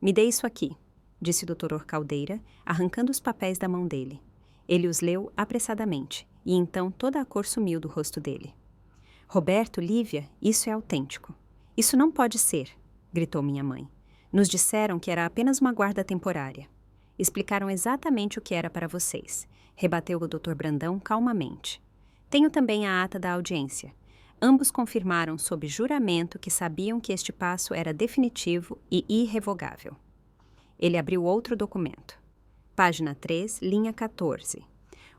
Me dê isso aqui, disse o Dr. Caldeira, arrancando os papéis da mão dele. Ele os leu apressadamente, e então toda a cor sumiu do rosto dele. Roberto, Lívia, isso é autêntico. Isso não pode ser, gritou minha mãe. Nos disseram que era apenas uma guarda temporária. Explicaram exatamente o que era para vocês, rebateu o Dr. Brandão calmamente. Tenho também a ata da audiência. Ambos confirmaram sob juramento que sabiam que este passo era definitivo e irrevogável. Ele abriu outro documento. Página 3, linha 14.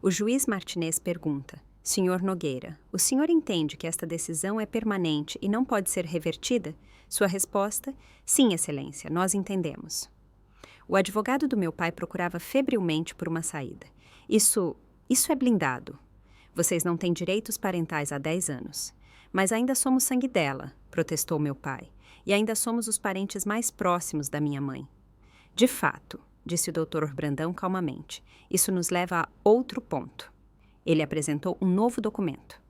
O juiz Martinez pergunta: Senhor Nogueira, o senhor entende que esta decisão é permanente e não pode ser revertida? Sua resposta: sim, excelência, nós entendemos. O advogado do meu pai procurava febrilmente por uma saída. Isso é blindado. Vocês não têm direitos parentais há 10 anos. Mas ainda somos sangue dela, protestou meu pai, e ainda somos os parentes mais próximos da minha mãe. De fato, disse o Dr. Brandão calmamente, isso nos leva a outro ponto. Ele apresentou um novo documento.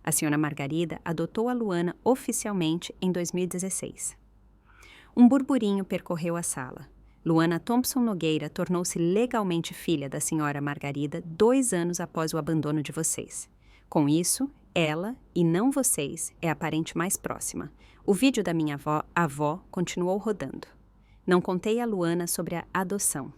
A senhora Margarida adotou a Luana oficialmente em 2016. Um burburinho percorreu a sala. Luana Thompson Nogueira tornou-se legalmente filha da senhora Margarida 2 anos após o abandono de vocês. Com isso, ela, e não vocês, é a parente mais próxima. O vídeo da minha avó continuou rodando. Não contei a Luana sobre a adoção.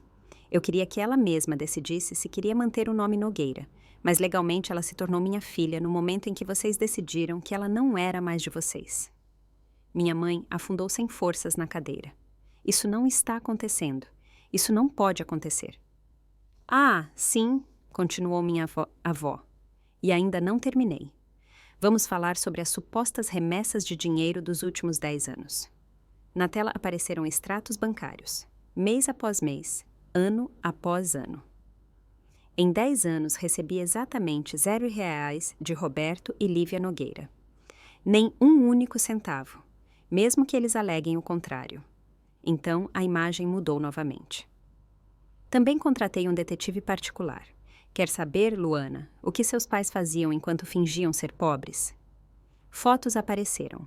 Eu queria que ela mesma decidisse se queria manter o nome Nogueira, mas legalmente ela se tornou minha filha no momento em que vocês decidiram que ela não era mais de vocês. Minha mãe afundou sem forças na cadeira. Isso não está acontecendo. Isso não pode acontecer. Ah, sim, continuou minha avó. E ainda não terminei. Vamos falar sobre as supostas remessas de dinheiro dos últimos 10 anos. Na tela apareceram extratos bancários, mês após mês, ano após ano. Em 10 anos, recebi exatamente R$ 0 de Roberto e Lívia Nogueira. Nem um único centavo, mesmo que eles aleguem o contrário. Então, a imagem mudou novamente. Também contratei um detetive particular. Quer saber, Luana, o que seus pais faziam enquanto fingiam ser pobres? Fotos apareceram.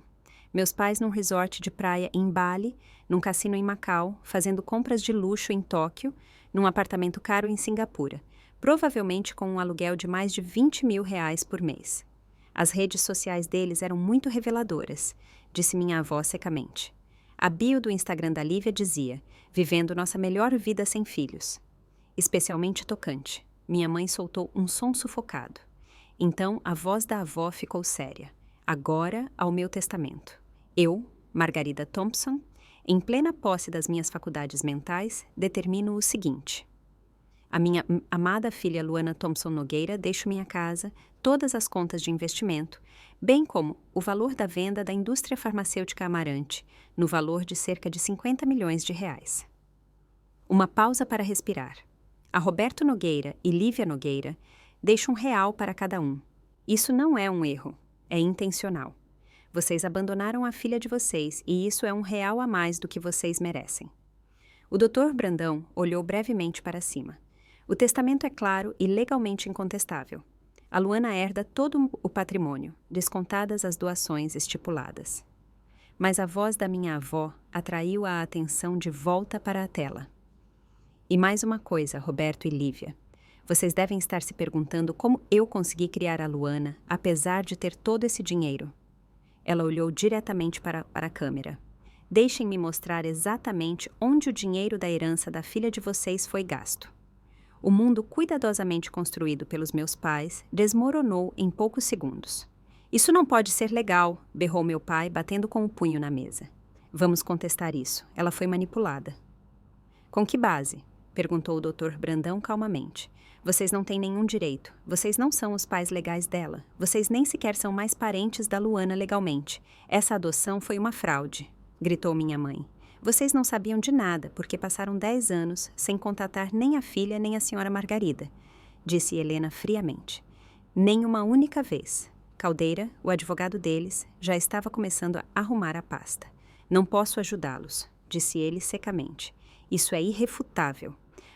Meus pais num resort de praia em Bali, num cassino em Macau, fazendo compras de luxo em Tóquio, num apartamento caro em Singapura, provavelmente com um aluguel de mais de R$ 20.000 por mês. As redes sociais deles eram muito reveladoras, disse minha avó secamente. A bio do Instagram da Lívia dizia, vivendo nossa melhor vida sem filhos. Especialmente tocante. Minha mãe soltou um som sufocado. Então, a voz da avó ficou séria. Agora, ao meu testamento. Eu, Margarida Thompson, em plena posse das minhas faculdades mentais, determino o seguinte. A minha amada filha Luana Thompson Nogueira deixo minha casa, todas as contas de investimento, bem como o valor da venda da indústria farmacêutica Amarante, no valor de cerca de R$ 50 milhões. Uma pausa para respirar. A Roberto Nogueira e Lívia Nogueira deixam R$ 1 para cada um. Isso não é um erro, é intencional. Vocês abandonaram a filha de vocês e isso é R$ 1 a mais do que vocês merecem. O Dr. Brandão olhou brevemente para cima. O testamento é claro e legalmente incontestável. A Luana herda todo o patrimônio, descontadas as doações estipuladas. Mas a voz da minha avó atraiu a atenção de volta para a tela. E mais uma coisa, Roberto e Lívia. Vocês devem estar se perguntando como eu consegui criar a Luana, apesar de ter todo esse dinheiro. Ela olhou diretamente para a câmera. Deixem-me mostrar exatamente onde o dinheiro da herança da filha de vocês foi gasto. O mundo cuidadosamente construído pelos meus pais desmoronou em poucos segundos. Isso não pode ser legal, berrou meu pai, batendo com o punho na mesa. Vamos contestar isso. Ela foi manipulada. Com que base? Perguntou o Dr. Brandão calmamente. Vocês não têm nenhum direito. Vocês não são os pais legais dela. Vocês nem sequer são mais parentes da Luana legalmente. Essa adoção foi uma fraude, gritou minha mãe. Vocês não sabiam de nada, porque passaram 10 anos sem contatar nem a filha nem a senhora Margarida, disse Helena friamente. Nem uma única vez. Caldeira, o advogado deles, já estava começando a arrumar a pasta. Não posso ajudá-los, disse ele secamente. Isso é irrefutável.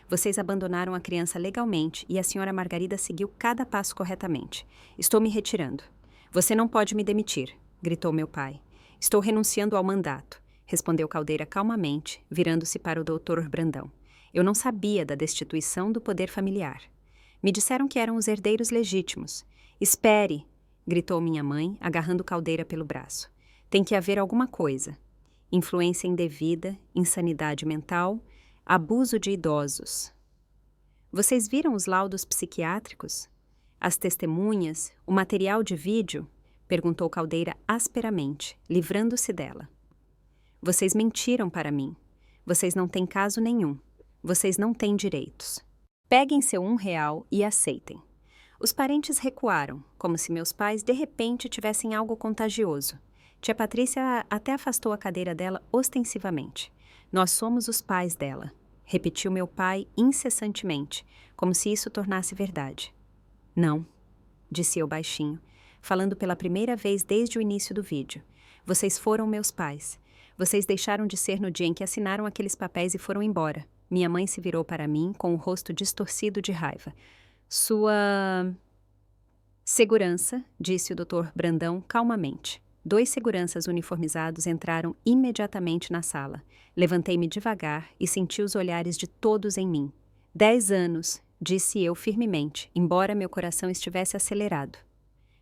Vocês abandonaram a criança legalmente e a senhora Margarida seguiu cada passo corretamente. Estou me retirando. Você não pode me demitir, gritou meu pai. Estou renunciando ao mandato, respondeu Caldeira calmamente, virando-se para o Dr. Brandão. Eu não sabia da destituição do poder familiar. Me disseram que eram os herdeiros legítimos. Espere, gritou minha mãe, agarrando Caldeira pelo braço. Tem que haver alguma coisa. Influência indevida, insanidade mental, abuso de idosos. Vocês viram os laudos psiquiátricos? As testemunhas? O material de vídeo? Perguntou Caldeira asperamente, livrando-se dela. Vocês mentiram para mim. Vocês não têm caso nenhum. Vocês não têm direitos. Peguem seu R$ 1 e aceitem. Os parentes recuaram, como se meus pais de repente tivessem algo contagioso. Tia Patrícia até afastou a cadeira dela ostensivamente. Nós somos os pais dela, repetiu meu pai incessantemente, como se isso tornasse verdade. Não, disse eu baixinho, falando pela primeira vez desde o início do vídeo. Vocês foram meus pais. Vocês deixaram de ser no dia em que assinaram aqueles papéis e foram embora. Minha mãe se virou para mim com o rosto distorcido de raiva. Sua segurança, disse o Dr. Brandão calmamente. 2 seguranças uniformizados entraram imediatamente na sala. Levantei-me devagar e senti os olhares de todos em mim. 10 anos, disse eu firmemente, embora meu coração estivesse acelerado.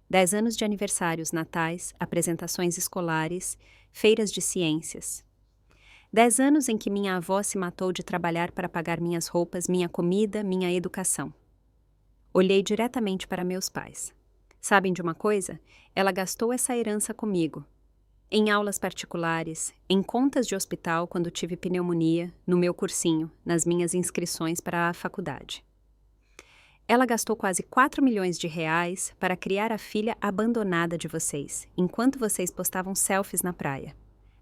10 anos de aniversários, natais, apresentações escolares, feiras de ciências. 10 anos em que minha avó se matou de trabalhar para pagar minhas roupas, minha comida, minha educação. Olhei diretamente para meus pais. Sabem de uma coisa? Ela gastou essa herança comigo. Em aulas particulares, em contas de hospital quando tive pneumonia, no meu cursinho, nas minhas inscrições para a faculdade. Ela gastou quase 4 milhões de reais para criar a filha abandonada de vocês, enquanto vocês postavam selfies na praia.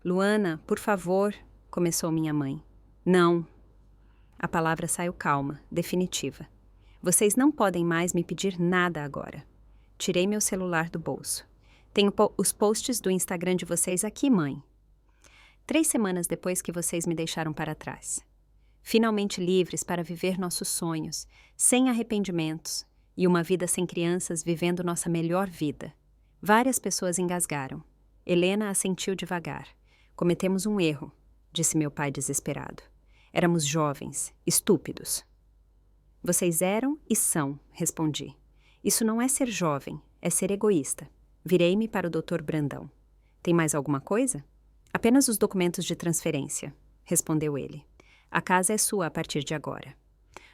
Luana, por favor, começou minha mãe. Não. A palavra saiu calma, definitiva. Vocês não podem mais me pedir nada agora. Tirei meu celular do bolso. Tenho os posts do Instagram de vocês aqui, mãe. 3 semanas depois que vocês me deixaram para trás. Finalmente livres para viver nossos sonhos, sem arrependimentos, e uma vida sem crianças vivendo nossa melhor vida. Várias pessoas engasgaram. Helena assentiu devagar. Cometemos um erro, disse meu pai desesperado. Éramos jovens, estúpidos. Vocês eram e são, respondi. Isso não é ser jovem, é ser egoísta. Virei-me para o Dr. Brandão. Tem mais alguma coisa? Apenas os documentos de transferência, respondeu ele. A casa é sua a partir de agora.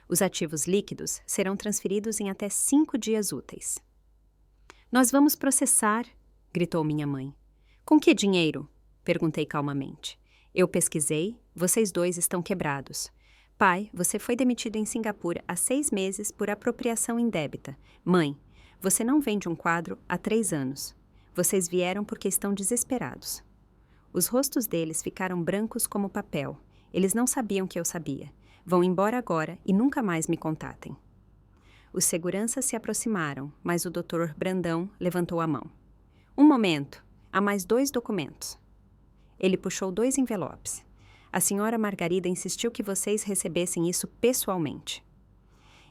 Os ativos líquidos serão transferidos em até 5 dias úteis. Nós vamos processar, gritou minha mãe. Com que dinheiro? Perguntei calmamente. Eu pesquisei, vocês dois estão quebrados. Pai, você foi demitido em Singapura há 6 meses por apropriação indébita. Mãe, você não vende um quadro há 3 anos. Vocês vieram porque estão desesperados. Os rostos deles ficaram brancos como papel. Eles não sabiam que eu sabia. Vão embora agora e nunca mais me contatem. Os seguranças se aproximaram, mas o Dr. Brandão levantou a mão. Um momento, há mais 2 documentos. Ele puxou 2 envelopes. A senhora Margarida insistiu que vocês recebessem isso pessoalmente.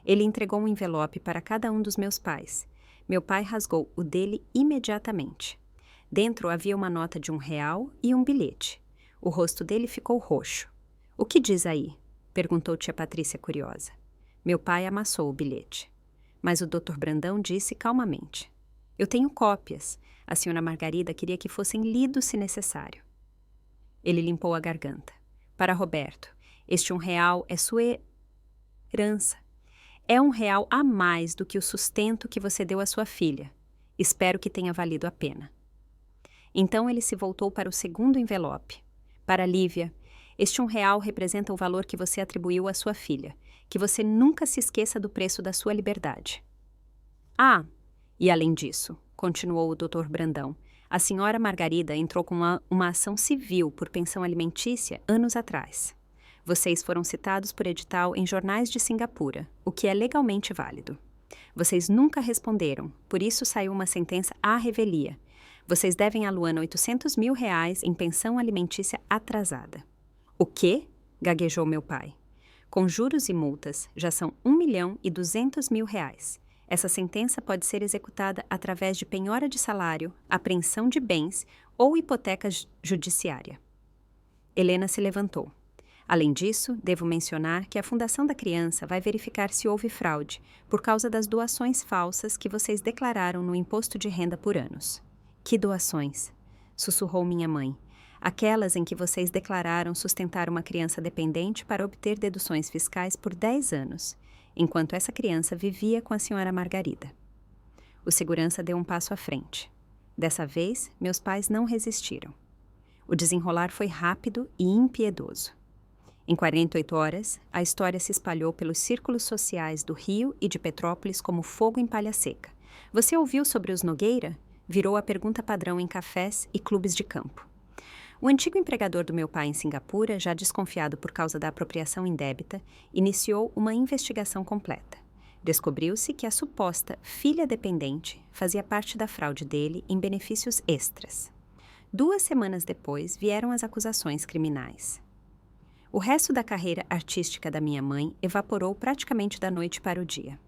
Ele entregou um envelope para cada um dos meus pais. Meu pai rasgou o dele imediatamente. Dentro havia uma nota de R$1 e um bilhete. O rosto dele ficou roxo. O que diz aí? Perguntou tia Patrícia curiosa. Meu pai amassou o bilhete. Mas o Dr. Brandão disse calmamente. Eu tenho cópias. A senhora Margarida queria que fossem lidos se necessário. Ele limpou a garganta. Para Roberto, este R$1 é sua herança. É R$1 a mais do que o sustento que você deu à sua filha. Espero que tenha valido a pena. Então ele se voltou para o segundo envelope. Para Lívia, este R$1 representa o valor que você atribuiu à sua filha. Que você nunca se esqueça do preço da sua liberdade. Ah, e além disso, continuou o Dr. Brandão, a senhora Margarida entrou com uma ação civil por pensão alimentícia anos atrás. Vocês foram citados por edital em jornais de Singapura, o que é legalmente válido. Vocês nunca responderam, por isso saiu uma sentença à revelia. Vocês devem a Luana R$800 mil em pensão alimentícia atrasada. O quê? Gaguejou meu pai. Com juros e multas, já são R$1.200.000. Essa sentença pode ser executada através de penhora de salário, apreensão de bens ou hipoteca judiciária. Helena se levantou. Além disso, devo mencionar que a Fundação da Criança vai verificar se houve fraude por causa das doações falsas que vocês declararam no imposto de renda por anos. Que doações? Sussurrou minha mãe. Aquelas em que vocês declararam sustentar uma criança dependente para obter deduções fiscais por 10 anos, enquanto essa criança vivia com a senhora Margarida. O segurança deu um passo à frente. Dessa vez, meus pais não resistiram. O desenrolar foi rápido e impiedoso. Em 48 horas, a história se espalhou pelos círculos sociais do Rio e de Petrópolis como fogo em palha seca. Você ouviu sobre os Nogueira? Virou a pergunta padrão em cafés e clubes de campo. O antigo empregador do meu pai em Singapura, já desconfiado por causa da apropriação indébita, iniciou uma investigação completa. Descobriu-se que a suposta filha dependente fazia parte da fraude dele em benefícios extras. 2 semanas depois, vieram as acusações criminais. O resto da carreira artística da minha mãe evaporou praticamente da noite para o dia.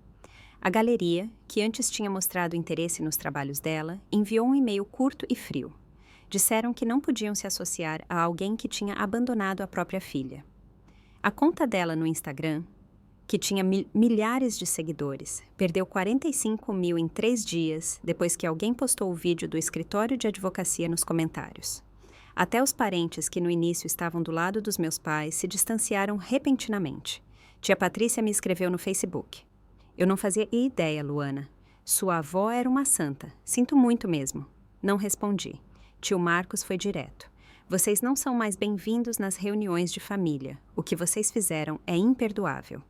A galeria, que antes tinha mostrado interesse nos trabalhos dela, enviou um e-mail curto e frio. Disseram que não podiam se associar a alguém que tinha abandonado a própria filha. A conta dela no Instagram, que tinha milhares de seguidores, perdeu 45 mil em 3 dias depois que alguém postou o vídeo do escritório de advocacia nos comentários. Até os parentes que no início estavam do lado dos meus pais se distanciaram repentinamente. Tia Patrícia me escreveu no Facebook. Eu não fazia ideia, Luana. Sua avó era uma santa. Sinto muito mesmo. Não respondi. Tio Marcos foi direto. Vocês não são mais bem-vindos nas reuniões de família. O que vocês fizeram é imperdoável.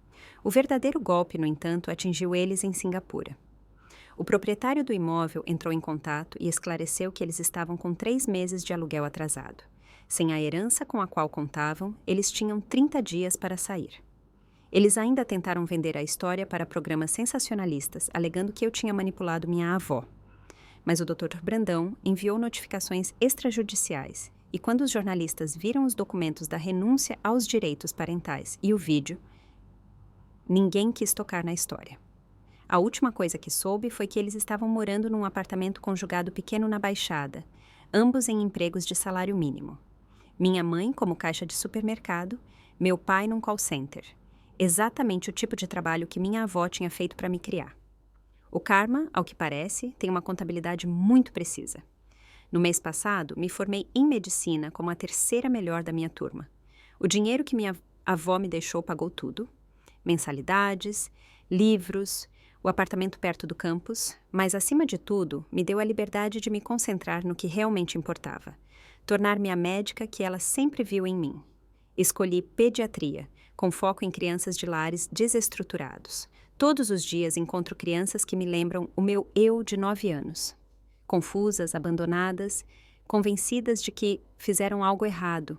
O verdadeiro golpe, no entanto, atingiu eles em Singapura. O proprietário do imóvel entrou em contato e esclareceu que eles estavam com 3 meses de aluguel atrasado. Sem a herança com a qual contavam, eles tinham 30 dias para sair. Eles ainda tentaram vender a história para programas sensacionalistas, alegando que eu tinha manipulado minha avó. Mas o Dr. Brandão enviou notificações extrajudiciais, e quando os jornalistas viram os documentos da renúncia aos direitos parentais e o vídeo, ninguém quis tocar na história. A última coisa que soube foi que eles estavam morando num apartamento conjugado pequeno na Baixada, ambos em empregos de salário mínimo. Minha mãe como caixa de supermercado, meu pai num call center. Exatamente o tipo de trabalho que minha avó tinha feito para me criar. O Karma, ao que parece, tem uma contabilidade muito precisa. No mês passado, me formei em medicina como a 3ª melhor da minha turma. O dinheiro que minha avó me deixou pagou tudo. Mensalidades, livros, o apartamento perto do campus, mas, acima de tudo, me deu a liberdade de me concentrar no que realmente importava. Tornar-me a médica que ela sempre viu em mim. Escolhi pediatria, com foco em crianças de lares desestruturados. Todos os dias encontro crianças que me lembram o meu eu de 9 anos. Confusas, abandonadas, convencidas de que fizeram algo errado.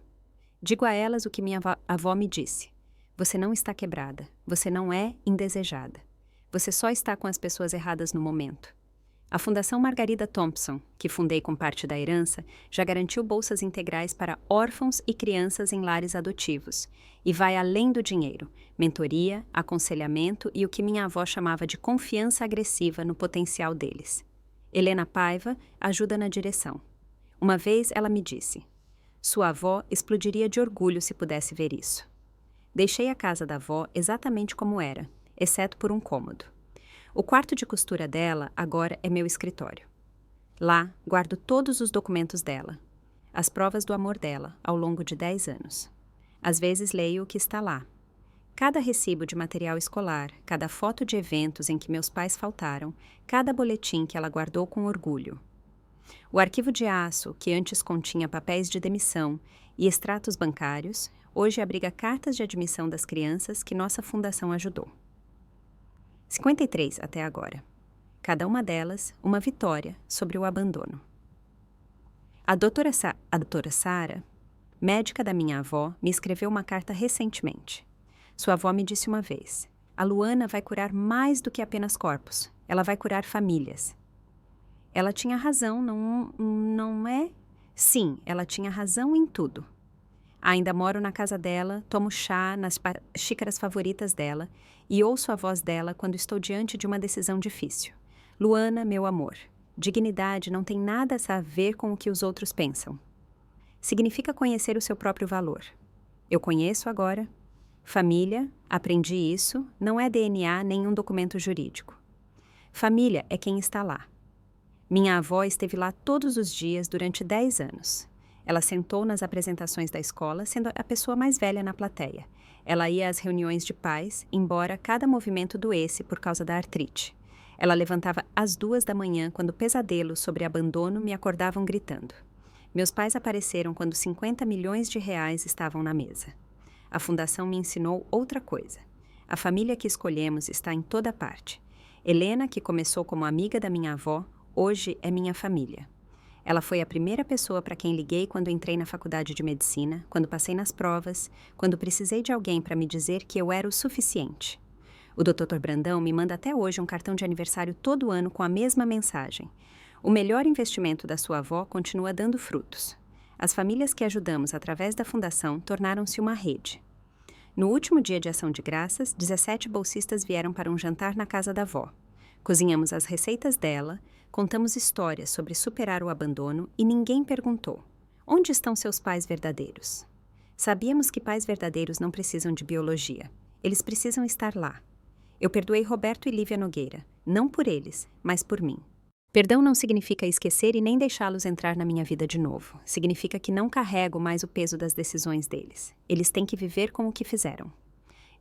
Digo a elas o que minha avó me disse. Você não está quebrada, você não é indesejada. Você só está com as pessoas erradas no momento. A Fundação Margarida Thompson, que fundei com parte da herança, já garantiu bolsas integrais para órfãos e crianças em lares adotivos, e vai além do dinheiro, mentoria, aconselhamento e o que minha avó chamava de confiança agressiva no potencial deles. Helena Paiva ajuda na direção. Uma vez ela me disse, sua avó explodiria de orgulho se pudesse ver isso. Deixei a casa da avó exatamente como era, exceto por um cômodo. O quarto de costura dela agora é meu escritório. Lá, guardo todos os documentos dela, as provas do amor dela, ao longo de 10 anos. Às vezes leio o que está lá. Cada recibo de material escolar, cada foto de eventos em que meus pais faltaram, cada boletim que ela guardou com orgulho. O arquivo de aço, que antes continha papéis de demissão e extratos bancários, hoje abriga cartas de admissão das crianças que nossa fundação ajudou. 53 até agora. Cada uma delas, uma vitória sobre o abandono. A doutora Sara, médica da minha avó, me escreveu uma carta recentemente. Sua avó me disse uma vez, a Luana vai curar mais do que apenas corpos, ela vai curar famílias. Ela tinha razão, não é? Sim, ela tinha razão em tudo. Ainda moro na casa dela, tomo chá nas xícaras favoritas dela e ouço a voz dela quando estou diante de uma decisão difícil. Luana, meu amor, dignidade não tem nada a ver com o que os outros pensam. Significa conhecer o seu próprio valor. Eu conheço agora. Família, aprendi isso, não é DNA nem um documento jurídico. Família é quem está lá. Minha avó esteve lá todos os dias durante 10 anos. Ela sentou nas apresentações da escola, sendo a pessoa mais velha na plateia. Ela ia às reuniões de pais, embora cada movimento doesse por causa da artrite. Ela levantava às 2 da manhã, quando pesadelos sobre abandono me acordavam gritando. Meus pais apareceram quando 50 milhões de reais estavam na mesa. A fundação me ensinou outra coisa. A família que escolhemos está em toda parte. Helena, que começou como amiga da minha avó, hoje é minha família. Ela foi a primeira pessoa para quem liguei quando entrei na faculdade de medicina, quando passei nas provas, quando precisei de alguém para me dizer que eu era o suficiente. O Dr. Brandão me manda até hoje um cartão de aniversário todo ano com a mesma mensagem. O melhor investimento da sua avó continua dando frutos. As famílias que ajudamos através da fundação tornaram-se uma rede. No último dia de ação de graças, 17 bolsistas vieram para um jantar na casa da avó. Cozinhamos as receitas dela, contamos histórias sobre superar o abandono e ninguém perguntou: onde estão seus pais verdadeiros? Sabíamos que pais verdadeiros não precisam de biologia. Eles precisam estar lá. Eu perdoei Roberto e Lívia Nogueira, não por eles, mas por mim. Perdão não significa esquecer e nem deixá-los entrar na minha vida de novo. Significa que não carrego mais o peso das decisões deles. Eles têm que viver com o que fizeram.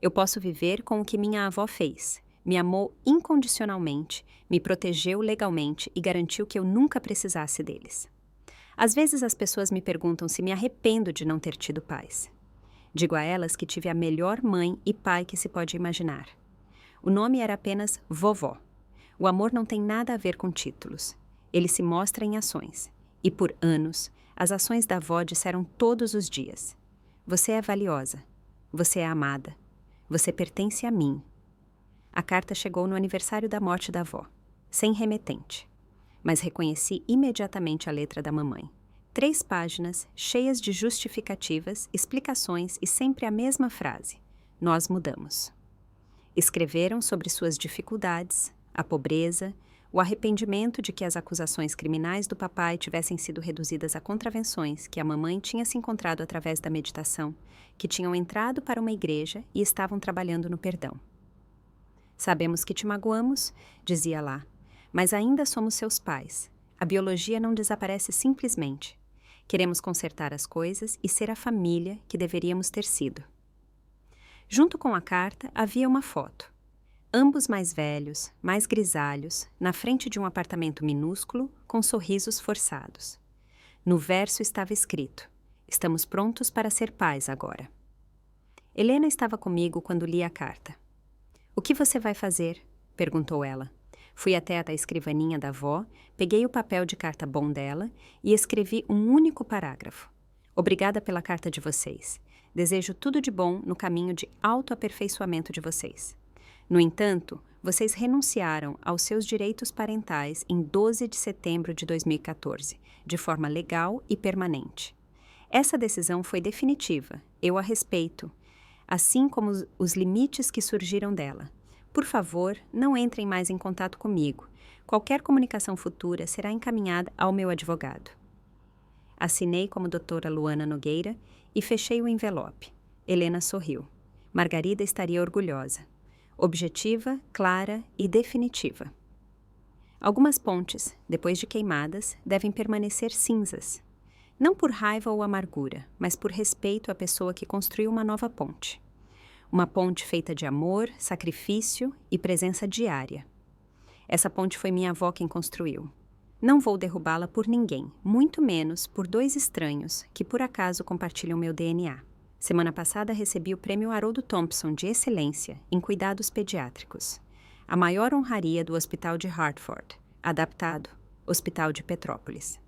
Eu posso viver com o que minha avó fez. Me amou incondicionalmente, me protegeu legalmente e garantiu que eu nunca precisasse deles. Às vezes as pessoas me perguntam se me arrependo de não ter tido pais. Digo a elas que tive a melhor mãe e pai que se pode imaginar. O nome era apenas vovó. O amor não tem nada a ver com títulos. Ele se mostra em ações. E por anos, as ações da avó disseram todos os dias: você é valiosa. Você é amada. Você pertence a mim. A carta chegou no aniversário da morte da avó, sem remetente. Mas reconheci imediatamente a letra da mamãe. 3 páginas, cheias de justificativas, explicações e sempre a mesma frase: nós mudamos. Escreveram sobre suas dificuldades, a pobreza, o arrependimento de que as acusações criminais do papai tivessem sido reduzidas a contravenções que a mamãe tinha se encontrado através da meditação, que tinham entrado para uma igreja e estavam trabalhando no perdão. Sabemos que te magoamos, dizia lá, mas ainda somos seus pais. A biologia não desaparece simplesmente. Queremos consertar as coisas e ser a família que deveríamos ter sido. Junto com a carta havia uma foto. Ambos mais velhos, mais grisalhos, na frente de um apartamento minúsculo, com sorrisos forçados. No verso estava escrito: estamos prontos para ser pais agora. Helena estava comigo quando li a carta. O que você vai fazer? Perguntou ela. Fui até a escrivaninha da avó, peguei o papel de carta bom dela e escrevi um único parágrafo. Obrigada pela carta de vocês. Desejo tudo de bom no caminho de autoaperfeiçoamento de vocês. No entanto, vocês renunciaram aos seus direitos parentais em 12 de setembro de 2014, de forma legal e permanente. Essa decisão foi definitiva, eu a respeito, assim como os limites que surgiram dela. Por favor, não entrem mais em contato comigo. Qualquer comunicação futura será encaminhada ao meu advogado. Assinei como doutora Luana Nogueira e fechei o envelope. Helena sorriu. Margarida estaria orgulhosa. Objetiva, clara e definitiva. Algumas pontes, depois de queimadas, devem permanecer cinzas. Não por raiva ou amargura, mas por respeito à pessoa que construiu uma nova ponte. Uma ponte feita de amor, sacrifício e presença diária. Essa ponte foi minha avó quem construiu. Não vou derrubá-la por ninguém, muito menos por 2 estranhos que por acaso compartilham meu DNA. Semana passada recebi o prêmio Haroldo Thompson de Excelência em Cuidados Pediátricos, a maior honraria do Hospital de Hartford, adaptado, Hospital de Petrópolis.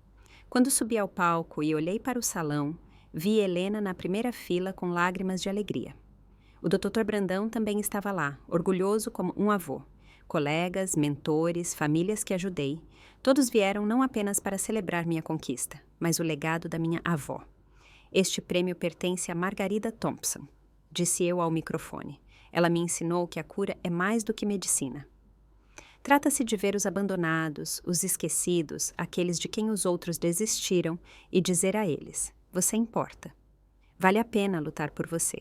Quando subi ao palco e olhei para o salão, vi Helena na primeira fila com lágrimas de alegria. O Dr. Brandão também estava lá, orgulhoso como um avô. Colegas, mentores, famílias que ajudei, todos vieram não apenas para celebrar minha conquista, mas o legado da minha avó. Este prêmio pertence a Margarida Thompson, disse eu ao microfone. Ela me ensinou que a cura é mais do que medicina. Trata-se de ver os abandonados, os esquecidos, aqueles de quem os outros desistiram e dizer a eles: você importa. Vale a pena lutar por você.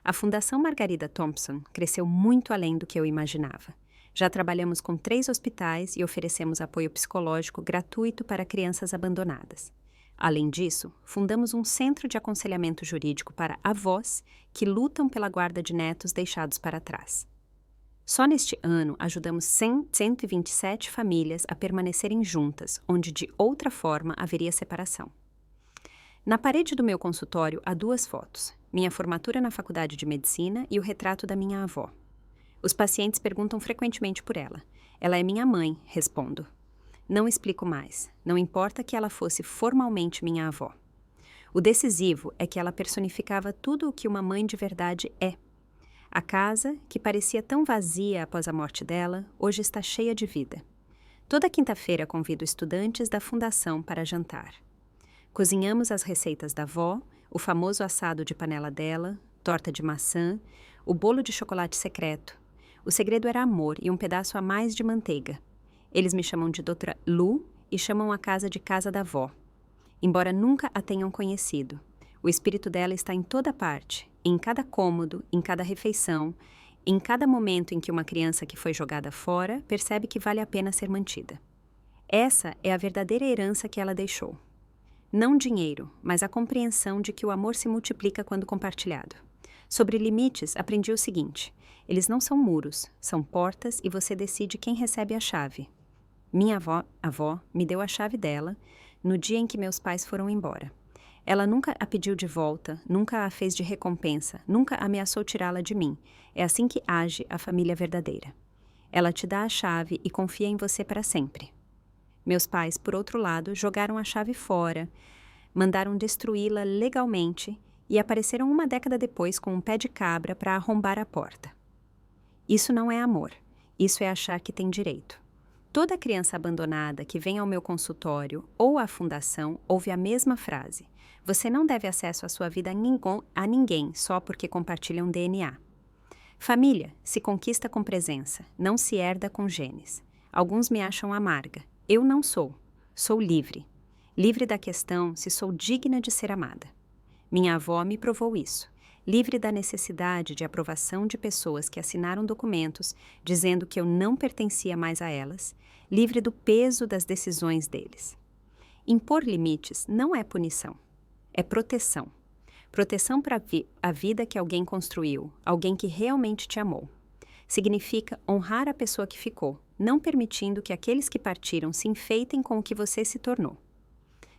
A Fundação Margarida Thompson cresceu muito além do que eu imaginava. Já trabalhamos com 3 hospitais e oferecemos apoio psicológico gratuito para crianças abandonadas. Além disso, fundamos um centro de aconselhamento jurídico para avós que lutam pela guarda de netos deixados para trás. Só neste ano, ajudamos 127 famílias a permanecerem juntas, onde de outra forma haveria separação. Na parede do meu consultório há 2 fotos, minha formatura na faculdade de medicina e o retrato da minha avó. Os pacientes perguntam frequentemente por ela. Ela é minha mãe, respondo. Não explico mais. Não importa que ela fosse formalmente minha avó. O decisivo é que ela personificava tudo o que uma mãe de verdade é. A casa, que parecia tão vazia após a morte dela, hoje está cheia de vida. Toda quinta-feira convido estudantes da fundação para jantar. Cozinhamos as receitas da avó, o famoso assado de panela dela, torta de maçã, o bolo de chocolate secreto. O segredo era amor e um pedaço a mais de manteiga. Eles me chamam de Doutora Lu e chamam a casa de casa da avó. Embora nunca a tenham conhecido, o espírito dela está em toda parte, em cada cômodo, em cada refeição, em cada momento em que uma criança que foi jogada fora percebe que vale a pena ser mantida. Essa é a verdadeira herança que ela deixou. Não dinheiro, mas a compreensão de que o amor se multiplica quando compartilhado. Sobre limites, aprendi o seguinte: eles não são muros, são portas e você decide quem recebe a chave. Minha avó me deu a chave dela no dia em que meus pais foram embora. Ela nunca a pediu de volta, nunca a fez de recompensa, nunca ameaçou tirá-la de mim. É assim que age a família verdadeira. Ela te dá a chave e confia em você para sempre. Meus pais, por outro lado, jogaram a chave fora, mandaram destruí-la legalmente e apareceram uma década depois com um pé de cabra para arrombar a porta. Isso não é amor, isso é achar que tem direito. Toda criança abandonada que vem ao meu consultório ou à fundação ouve a mesma frase: você não deve acesso à sua vida a ninguém só porque compartilham DNA. Família se conquista com presença, não se herda com genes. Alguns me acham amarga. Eu não sou. Sou livre. Livre da questão se sou digna de ser amada. Minha avó me provou isso. Livre da necessidade de aprovação de pessoas que assinaram documentos dizendo que eu não pertencia mais a elas, livre do peso das decisões deles. Impor limites não é punição, é proteção. Proteção para a vida que alguém construiu, alguém que realmente te amou. Significa honrar a pessoa que ficou, não permitindo que aqueles que partiram se enfeitem com o que você se tornou.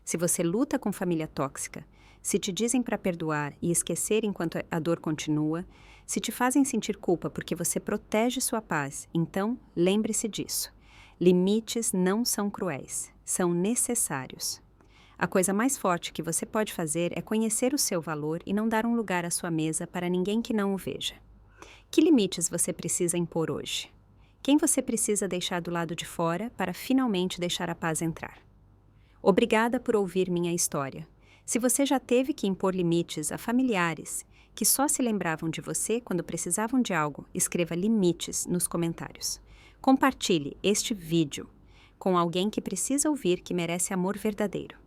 Se você luta com família tóxica, se te dizem para perdoar e esquecer enquanto a dor continua, se te fazem sentir culpa porque você protege sua paz, então lembre-se disso. Limites não são cruéis, são necessários. A coisa mais forte que você pode fazer é conhecer o seu valor e não dar um lugar à sua mesa para ninguém que não o veja. Que limites você precisa impor hoje? Quem você precisa deixar do lado de fora para finalmente deixar a paz entrar? Obrigada por ouvir minha história. Se você já teve que impor limites a familiares que só se lembravam de você quando precisavam de algo, escreva limites nos comentários. Compartilhe este vídeo com alguém que precisa ouvir que merece amor verdadeiro.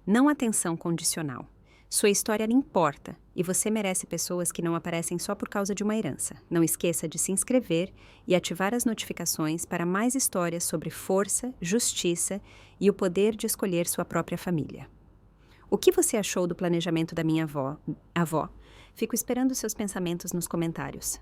Não atenção condicional. Sua história importa e você merece pessoas que não aparecem só por causa de uma herança. Não esqueça de se inscrever e ativar as notificações para mais histórias sobre força, justiça e o poder de escolher sua própria família. O que você achou do planejamento da minha avó? Fico esperando seus pensamentos nos comentários.